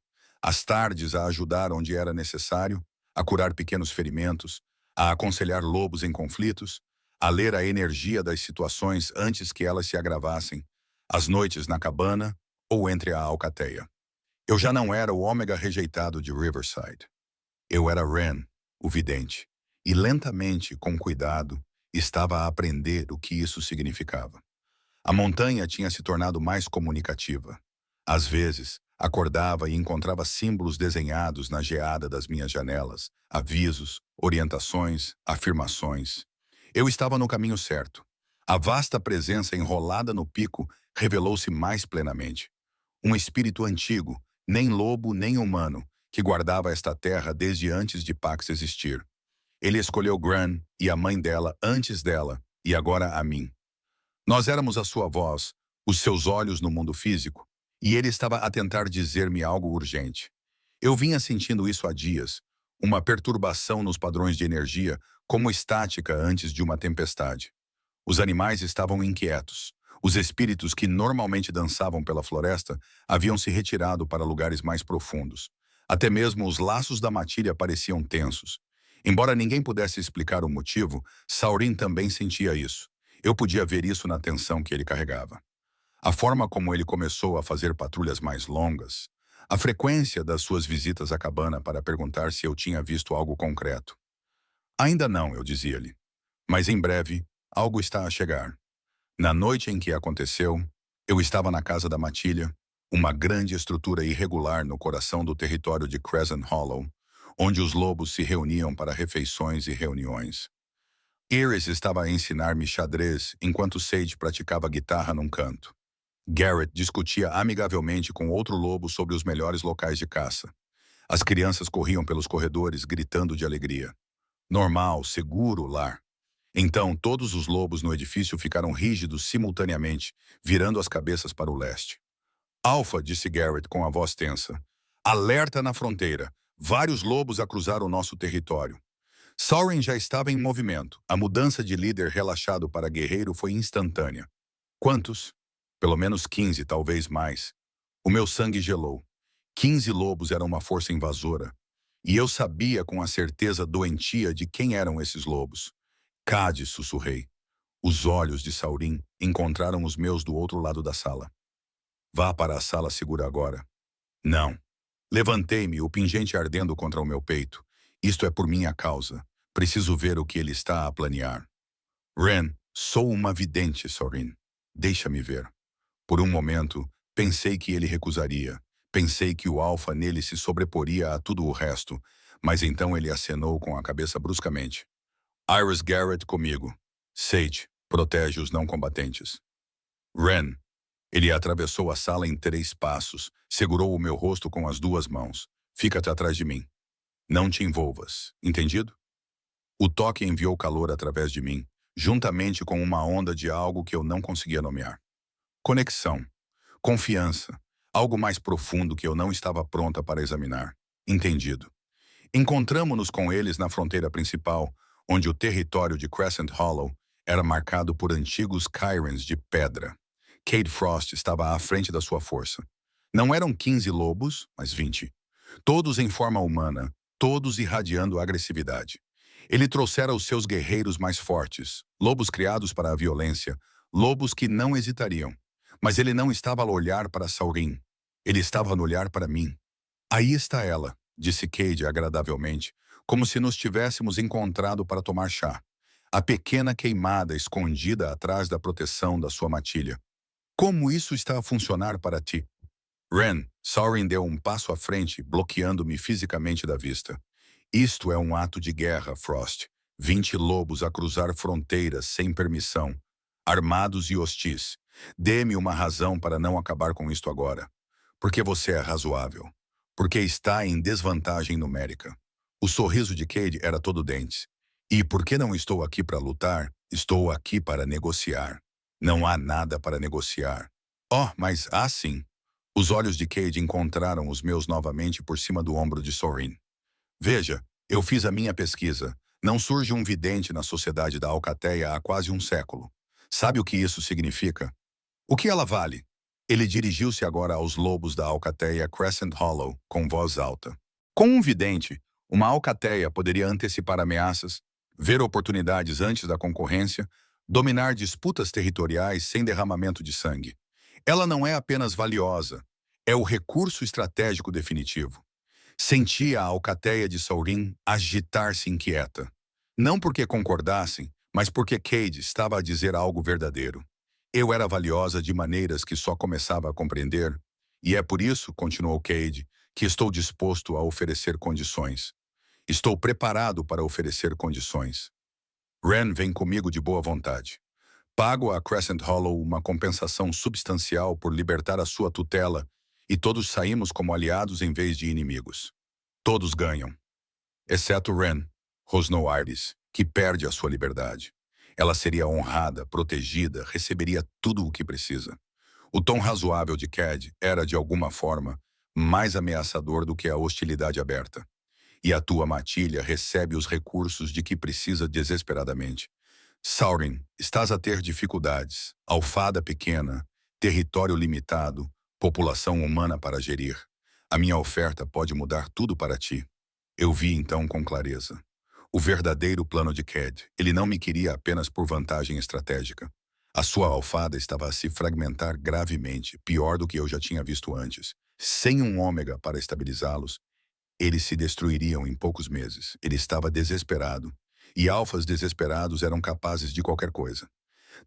as tardes a ajudar onde era necessário, a curar pequenos ferimentos, a aconselhar lobos em conflitos, a ler a energia das situações antes que elas se agravassem, as noites na cabana ou entre a alcateia. Eu já não era o ômega rejeitado de Riverside. Eu era Ren, o vidente, e lentamente, com cuidado, estava a aprender o que isso significava. A montanha tinha se tornado mais comunicativa. Às vezes, acordava e encontrava símbolos desenhados na geada das minhas janelas, avisos, orientações, afirmações. Eu estava no caminho certo. A vasta presença enrolada no pico revelou-se mais plenamente. Um espírito antigo, nem lobo nem humano, que guardava esta terra desde antes de Pax existir. Ele escolheu Gran e a mãe dela antes dela, e agora a mim. Nós éramos a sua voz, os seus olhos no mundo físico, e ele estava a tentar dizer-me algo urgente. Eu vinha sentindo isso há dias, uma perturbação nos padrões de energia, como estática antes de uma tempestade. Os animais estavam inquietos. Os espíritos que normalmente dançavam pela floresta haviam se retirado para lugares mais profundos. Até mesmo os laços da matilha pareciam tensos. Embora ninguém pudesse explicar o motivo, Saurin também sentia isso. Eu podia ver isso na tensão que ele carregava. A forma como ele começou a fazer patrulhas mais longas, a frequência das suas visitas à cabana para perguntar se eu tinha visto algo concreto. Ainda não, eu dizia-lhe. Mas em breve, algo está a chegar. Na noite em que aconteceu, eu estava na casa da matilha, uma grande estrutura irregular no coração do território de Crescent Hollow, onde os lobos se reuniam para refeições e reuniões. Iris estava a ensinar-me xadrez enquanto Sage praticava guitarra num canto. Garrett discutia amigavelmente com outro lobo sobre os melhores locais de caça. As crianças corriam pelos corredores gritando de alegria. Normal, seguro, lar. Então, todos os lobos no edifício ficaram rígidos simultaneamente, virando as cabeças para o leste. Alpha, disse Garrett com a voz tensa. Alerta na fronteira. Vários lobos a cruzar o nosso território. Saurin já estava em movimento. A mudança de líder relaxado para guerreiro foi instantânea. Quantos? Pelo menos 15, talvez mais. O meu sangue gelou. 15 lobos eram uma força invasora. E eu sabia com a certeza doentia de quem eram esses lobos. Cade, sussurrei. Os olhos de Saurin encontraram os meus do outro lado da sala. Vá para a sala segura agora. Não. Levantei-me, o pingente ardendo contra o meu peito. Isto é por minha causa. Preciso ver o que ele está a planear. Ren, sou uma vidente, Sorin. Deixa-me ver. Por um momento, pensei que ele recusaria. Pensei que o alfa nele se sobreporia a tudo o resto, mas então ele acenou com a cabeça bruscamente. Iris Garrett comigo. Sage, protege os não combatentes. Ren. Ele atravessou a sala em 3 passos, segurou o meu rosto com as 2 mãos. Fica-te atrás de mim. Não te envolvas, entendido? O toque enviou calor através de mim, juntamente com uma onda de algo que eu não conseguia nomear. Conexão. Confiança. Algo mais profundo que eu não estava pronta para examinar. Entendido. Encontramo-nos com eles na fronteira principal, onde o território de Crescent Hollow era marcado por antigos Kyrens de pedra. Cade Frost estava à frente da sua força. Não eram 15 lobos, mas 20. Todos em forma humana, todos irradiando agressividade. Ele trouxera os seus guerreiros mais fortes, lobos criados para a violência, lobos que não hesitariam. Mas ele não estava a olhar para Saurin. Ele estava a olhar para mim. Aí está ela, disse Cade agradavelmente, como se nos tivéssemos encontrado para tomar chá. A pequena queimada escondida atrás da proteção da sua matilha. Como isso está a funcionar para ti? Ren, Saurin deu um passo à frente, bloqueando-me fisicamente da vista. Isto é um ato de guerra, Frost. 20 lobos a cruzar fronteiras sem permissão, armados e hostis. Dê-me uma razão para não acabar com isto agora. Porque você é razoável. Porque está em desvantagem numérica. O sorriso de Cade era todo dentes. E porque não estou aqui para lutar, estou aqui para negociar. Não há nada para negociar. Oh, mas há sim. Os olhos de Cade encontraram os meus novamente por cima do ombro de Sorin. Veja, eu fiz a minha pesquisa. Não surge um vidente na sociedade da Alcateia há quase um século. Sabe o que isso significa? O que ela vale? Ele dirigiu-se agora aos lobos da Alcateia Crescent Hollow, com voz alta. Com um vidente, uma Alcateia poderia antecipar ameaças, ver oportunidades antes da concorrência, dominar disputas territoriais sem derramamento de sangue. Ela não é apenas valiosa, é o recurso estratégico definitivo. Sentia a alcateia de Saurin agitar-se inquieta. Não porque concordassem, mas porque Cade estava a dizer algo verdadeiro. Eu era valiosa de maneiras que só começava a compreender, e é por isso, continuou Cade, que estou disposto a oferecer condições. Estou preparado para oferecer condições. Ren vem comigo de boa vontade. Pago a Crescent Hollow uma compensação substancial por libertar a sua tutela, e todos saímos como aliados em vez de inimigos. Todos ganham. Exceto Ren, rosnou Iris, que perde a sua liberdade. Ela seria honrada, protegida, receberia tudo o que precisa. O tom razoável de Cade era, de alguma forma, mais ameaçador do que a hostilidade aberta. E a tua matilha recebe os recursos de que precisa desesperadamente. Saurin, estás a ter dificuldades. Alfada pequena, território limitado, população humana para gerir. A minha oferta pode mudar tudo para ti. Eu vi então com clareza. O verdadeiro plano de Cade. Ele não me queria apenas por vantagem estratégica. A sua alfada estava a se fragmentar gravemente, pior do que eu já tinha visto antes. Sem um ômega para estabilizá-los, eles se destruiriam em poucos meses. Ele estava desesperado. E alfas desesperados eram capazes de qualquer coisa.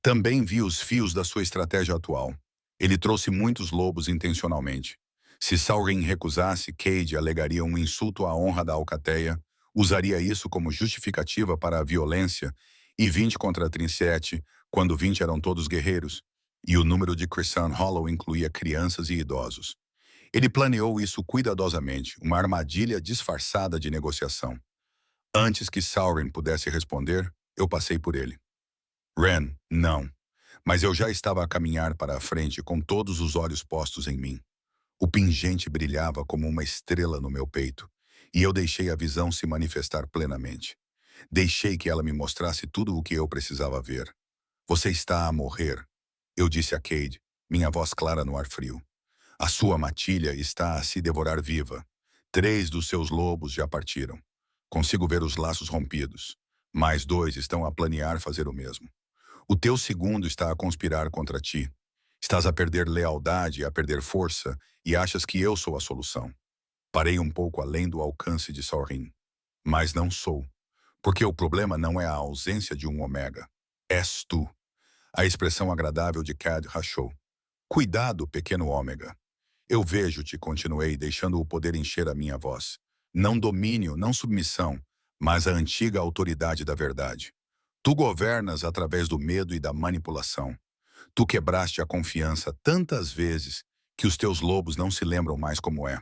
Também vi os fios da sua estratégia atual. Ele trouxe muitos lobos intencionalmente. Se Saurin recusasse, Cade alegaria um insulto à honra da Alcateia, usaria isso como justificativa para a violência, e 20 contra 37, quando 20 eram todos guerreiros, e o número de Crescent Hollow incluía crianças e idosos. Ele planeou isso cuidadosamente, uma armadilha disfarçada de negociação. Antes que Saurin pudesse responder, eu passei por ele. Ren, não. Mas eu já estava a caminhar para a frente com todos os olhos postos em mim. O pingente brilhava como uma estrela no meu peito, e eu deixei a visão se manifestar plenamente. Deixei que ela me mostrasse tudo o que eu precisava ver. Você está a morrer, eu disse a Cade, minha voz clara no ar frio. A sua matilha está a se devorar viva. 3 dos seus lobos já partiram. Consigo ver os laços rompidos. Mais 2 estão a planear fazer o mesmo. O teu segundo está a conspirar contra ti. Estás a perder lealdade e a perder força, e achas que eu sou a solução. Parei um pouco além do alcance de Saurin. Mas não sou. Porque o problema não é a ausência de um ômega. És tu. A expressão agradável de Cad rachou. Cuidado, pequeno ômega. Eu vejo-te, continuei, deixando o poder encher a minha voz. Não domínio, não submissão, mas a antiga autoridade da verdade. Tu governas através do medo e da manipulação. Tu quebraste a confiança tantas vezes que os teus lobos não se lembram mais como é.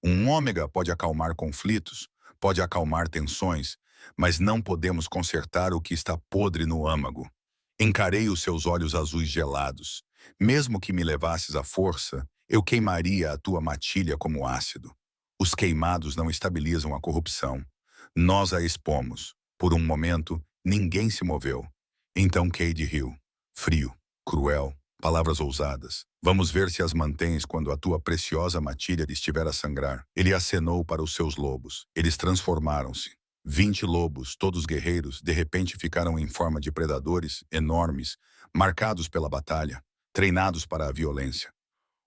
Um ômega pode acalmar conflitos, pode acalmar tensões, mas não podemos consertar o que está podre no âmago. Encarei os seus olhos azuis gelados. Mesmo que me levasses à força, eu queimaria a tua matilha como ácido. Os queimados não estabilizam a corrupção. Nós a expomos. Por um momento, ninguém se moveu. Então Cade riu. Frio, cruel, palavras ousadas. Vamos ver se as mantens quando a tua preciosa matilha estiver a sangrar. Ele acenou para os seus lobos. Eles transformaram-se. 20 lobos, todos guerreiros, de repente ficaram em forma de predadores enormes, marcados pela batalha, treinados para a violência.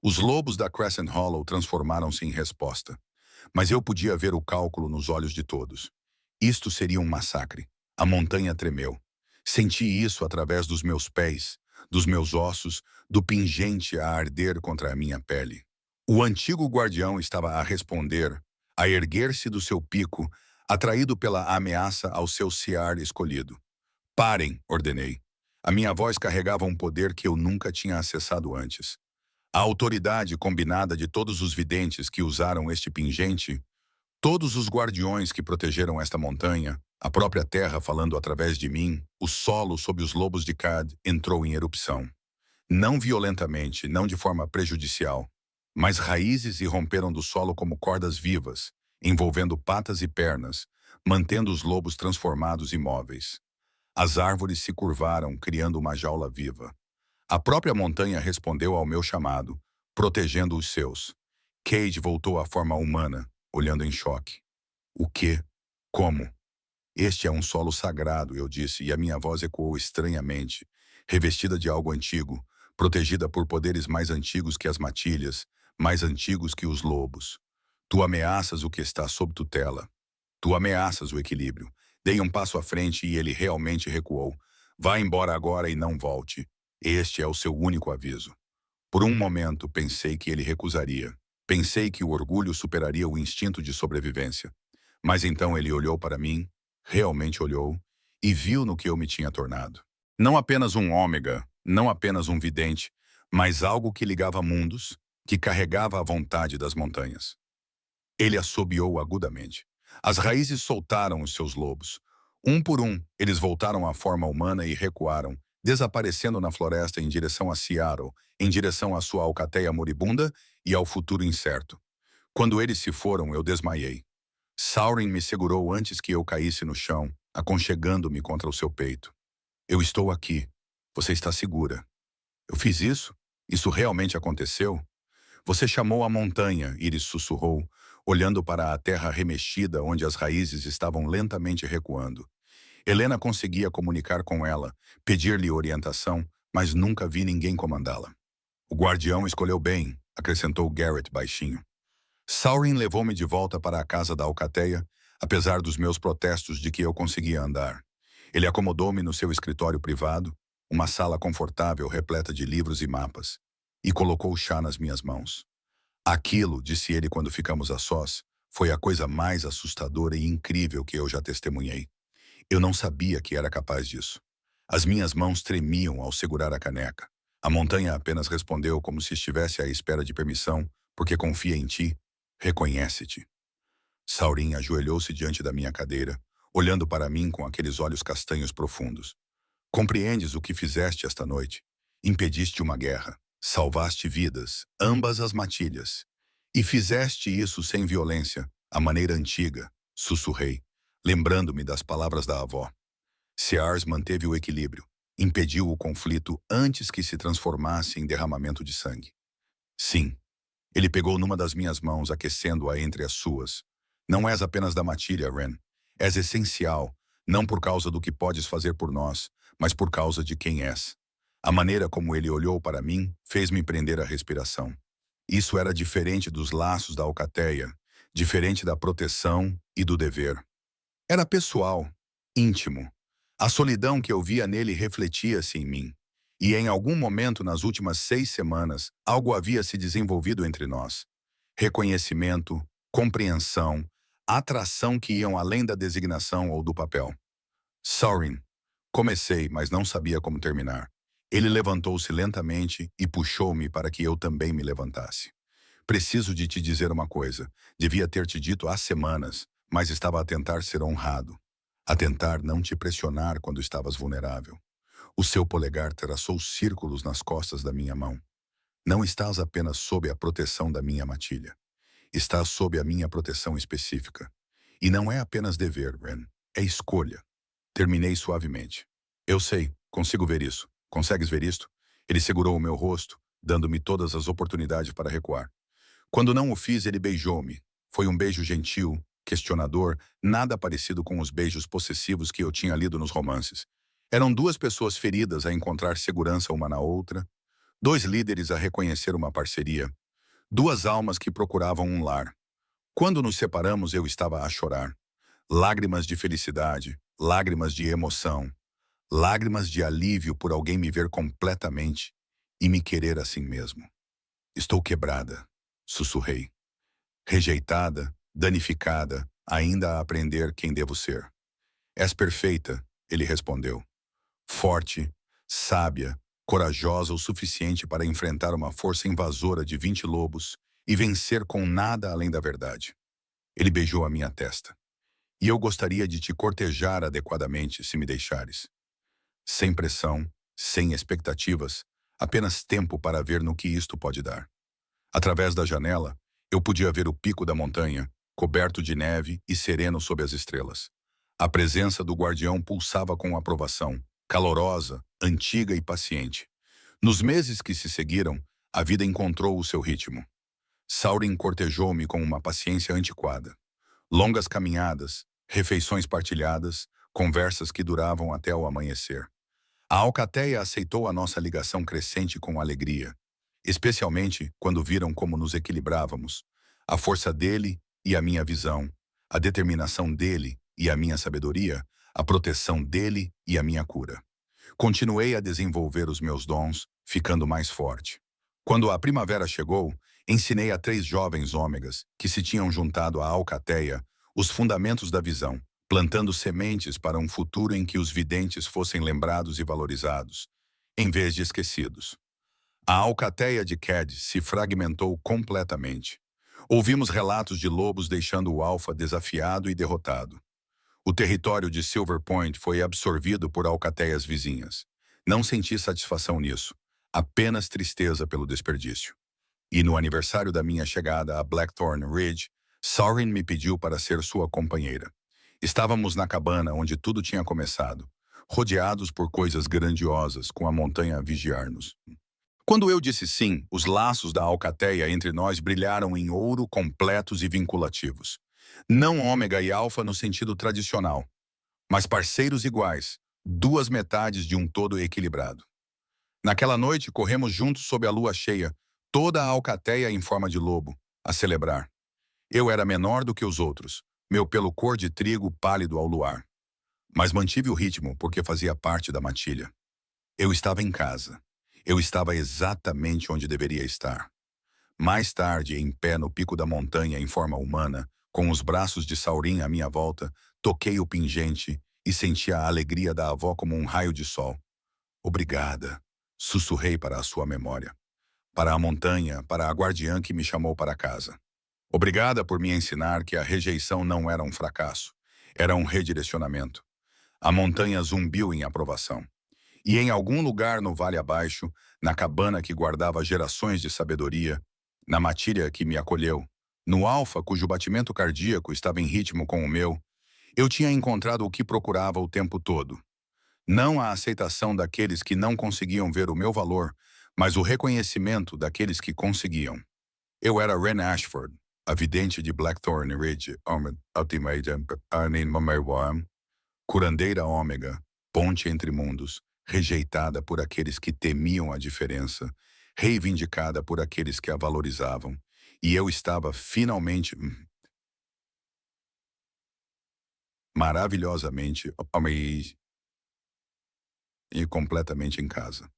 Os lobos da Crescent Hollow transformaram-se em resposta. Mas eu podia ver o cálculo nos olhos de todos. Isto seria um massacre. A montanha tremeu. Senti isso através dos meus pés, dos meus ossos, do pingente a arder contra a minha pele. O antigo guardião estava a responder, a erguer-se do seu pico, atraído pela ameaça ao seu sear escolhido. Parem, ordenei. A minha voz carregava um poder que eu nunca tinha acessado antes. A autoridade combinada de todos os videntes que usaram este pingente, todos os guardiões que protegeram esta montanha, a própria terra falando através de mim, o solo sob os lobos de Cad entrou em erupção. Não violentamente, não de forma prejudicial, mas raízes irromperam do solo como cordas vivas, envolvendo patas e pernas, mantendo os lobos transformados imóveis. As árvores se curvaram, criando uma jaula viva. A própria montanha respondeu ao meu chamado, protegendo os seus. Cade voltou à forma humana, olhando em choque. O quê? Como? Este é um solo sagrado, eu disse, e a minha voz ecoou estranhamente, revestida de algo antigo, protegida por poderes mais antigos que as matilhas, mais antigos que os lobos. Tu ameaças o que está sob tutela. Tu ameaças o equilíbrio. Dei um passo à frente e ele realmente recuou. Vá embora agora e não volte. Este é o seu único aviso. Por um momento, pensei que ele recusaria. Pensei que o orgulho superaria o instinto de sobrevivência. Mas então ele olhou para mim, realmente olhou, e viu no que eu me tinha tornado. Não apenas um ômega, não apenas um vidente, mas algo que ligava mundos, que carregava a vontade das montanhas. Ele assobiou agudamente. As raízes soltaram os seus lobos. Um por um, eles voltaram à forma humana e recuaram, desaparecendo na floresta em direção a Seattle, em direção à sua alcateia moribunda e ao futuro incerto. Quando eles se foram, eu desmaiei. Saurin me segurou antes que eu caísse no chão, aconchegando-me contra o seu peito. Eu estou aqui. Você está segura. Eu fiz isso? Isso realmente aconteceu? Você chamou a montanha, Iris sussurrou, olhando para a terra remexida onde as raízes estavam lentamente recuando. Helena conseguia comunicar com ela, pedir-lhe orientação, mas nunca vi ninguém comandá-la. O guardião escolheu bem, acrescentou Garrett baixinho. Saurin levou-me de volta para a casa da alcateia, apesar dos meus protestos de que eu conseguia andar. Ele acomodou-me no seu escritório privado, uma sala confortável repleta de livros e mapas, e colocou chá nas minhas mãos. Aquilo, disse ele quando ficamos a sós, foi a coisa mais assustadora e incrível que eu já testemunhei. Eu não sabia que era capaz disso. As minhas mãos tremiam ao segurar a caneca. A montanha apenas respondeu como se estivesse à espera de permissão, porque confia em ti. Reconhece-te. Saurin ajoelhou-se diante da minha cadeira, olhando para mim com aqueles olhos castanhos profundos. Compreendes o que fizeste esta noite? Impediste uma guerra. Salvaste vidas, ambas as matilhas. E fizeste isso sem violência, à maneira antiga, sussurrei, lembrando-me das palavras da avó. Sears manteve o equilíbrio, impediu o conflito antes que se transformasse em derramamento de sangue. Sim. Ele pegou numa das minhas mãos, aquecendo-a entre as suas. Não és apenas da matilha, Ren. És essencial, não por causa do que podes fazer por nós, mas por causa de quem és. A maneira como ele olhou para mim fez-me prender a respiração. Isso era diferente dos laços da alcateia, diferente da proteção e do dever. Era pessoal. íntimo. A solidão que eu via nele refletia-se em mim. E em algum momento nas últimas 6 semanas, algo havia se desenvolvido entre nós. Reconhecimento, compreensão, atração que iam além da designação ou do papel. Saurin. Comecei, mas não sabia como terminar. Ele levantou-se lentamente e puxou-me para que eu também me levantasse. Preciso de te dizer uma coisa. Devia ter te dito há semanas, mas estava a tentar ser honrado. A tentar não te pressionar quando estavas vulnerável. O seu polegar traçou círculos nas costas da minha mão. Não estás apenas sob a proteção da minha matilha. Estás sob a minha proteção específica. E não é apenas dever, Ren. É escolha. Terminei suavemente. Eu sei, consigo ver isso. Consegues ver isto? Ele segurou o meu rosto, dando-me todas as oportunidades para recuar. Quando não o fiz, ele beijou-me. Foi um beijo gentil, questionador, nada parecido com os beijos possessivos que eu tinha lido nos romances. Eram duas pessoas feridas a encontrar segurança uma na outra, dois líderes a reconhecer uma parceria, duas almas que procuravam um lar. Quando nos separamos, eu estava a chorar. Lágrimas de felicidade, lágrimas de emoção, lágrimas de alívio por alguém me ver completamente e me querer assim mesmo. Estou quebrada, sussurrei. Rejeitada, danificada, ainda a aprender quem devo ser. És perfeita, ele respondeu. Forte, sábia, corajosa o suficiente para enfrentar uma força invasora de 20 lobos e vencer com nada além da verdade. Ele beijou a minha testa. E eu gostaria de te cortejar adequadamente, se me deixares. Sem pressão, sem expectativas, apenas tempo para ver no que isto pode dar. Através da janela, eu podia ver o pico da montanha, coberto de neve e sereno sob as estrelas. A presença do guardião pulsava com aprovação, calorosa, antiga e paciente. Nos meses que se seguiram, a vida encontrou o seu ritmo. Saurin cortejou-me com uma paciência antiquada. Longas caminhadas, refeições partilhadas, conversas que duravam até o amanhecer. A alcateia aceitou a nossa ligação crescente com alegria, especialmente quando viram como nos equilibrávamos, a força dele e a minha visão, a determinação dele e a minha sabedoria, a proteção dele e a minha cura. Continuei a desenvolver os meus dons, ficando mais forte. Quando a primavera chegou, ensinei a 3 jovens ômegas, que se tinham juntado à alcateia, os fundamentos da visão, plantando sementes para um futuro em que os videntes fossem lembrados e valorizados, em vez de esquecidos. A alcateia de Cad se fragmentou completamente. Ouvimos relatos de lobos deixando o alfa desafiado e derrotado. O território de Silver Point foi absorvido por alcateias vizinhas. Não senti satisfação nisso, apenas tristeza pelo desperdício. E no aniversário da minha chegada a Blackthorn Ridge, Saurin me pediu para ser sua companheira. Estávamos na cabana onde tudo tinha começado, rodeados por coisas grandiosas, com a montanha a vigiar-nos. Quando eu disse sim, os laços da alcateia entre nós brilharam em ouro, completos e vinculativos. Não ômega e alfa no sentido tradicional, mas parceiros iguais, duas metades de um todo equilibrado. Naquela noite, corremos juntos sob a lua cheia, toda a alcateia em forma de lobo, a celebrar. Eu era menor do que os outros, meu pelo cor de trigo pálido ao luar. Mas mantive o ritmo porque fazia parte da matilha. Eu estava em casa. Eu estava exatamente onde deveria estar. Mais tarde, em pé no pico da montanha em forma humana, com os braços de Saurin à minha volta, toquei o pingente e senti a alegria da avó como um raio de sol. Obrigada, sussurrei para a sua memória. Para a montanha, para a guardiã que me chamou para casa. Obrigada por me ensinar que a rejeição não era um fracasso, era um redirecionamento. A montanha zumbiu em aprovação. E em algum lugar no vale abaixo, na cabana que guardava gerações de sabedoria, na matilha que me acolheu, no alfa cujo batimento cardíaco estava em ritmo com o meu, eu tinha encontrado o que procurava o tempo todo. Não a aceitação daqueles que não conseguiam ver o meu valor, mas o reconhecimento daqueles que conseguiam. Eu era Ren Ashford, a vidente de Blackthorn Ridge, curandeira ômega, ponte entre mundos, rejeitada por aqueles que temiam a diferença, reivindicada por aqueles que a valorizavam, e eu estava finalmente... maravilhosamente e completamente em casa.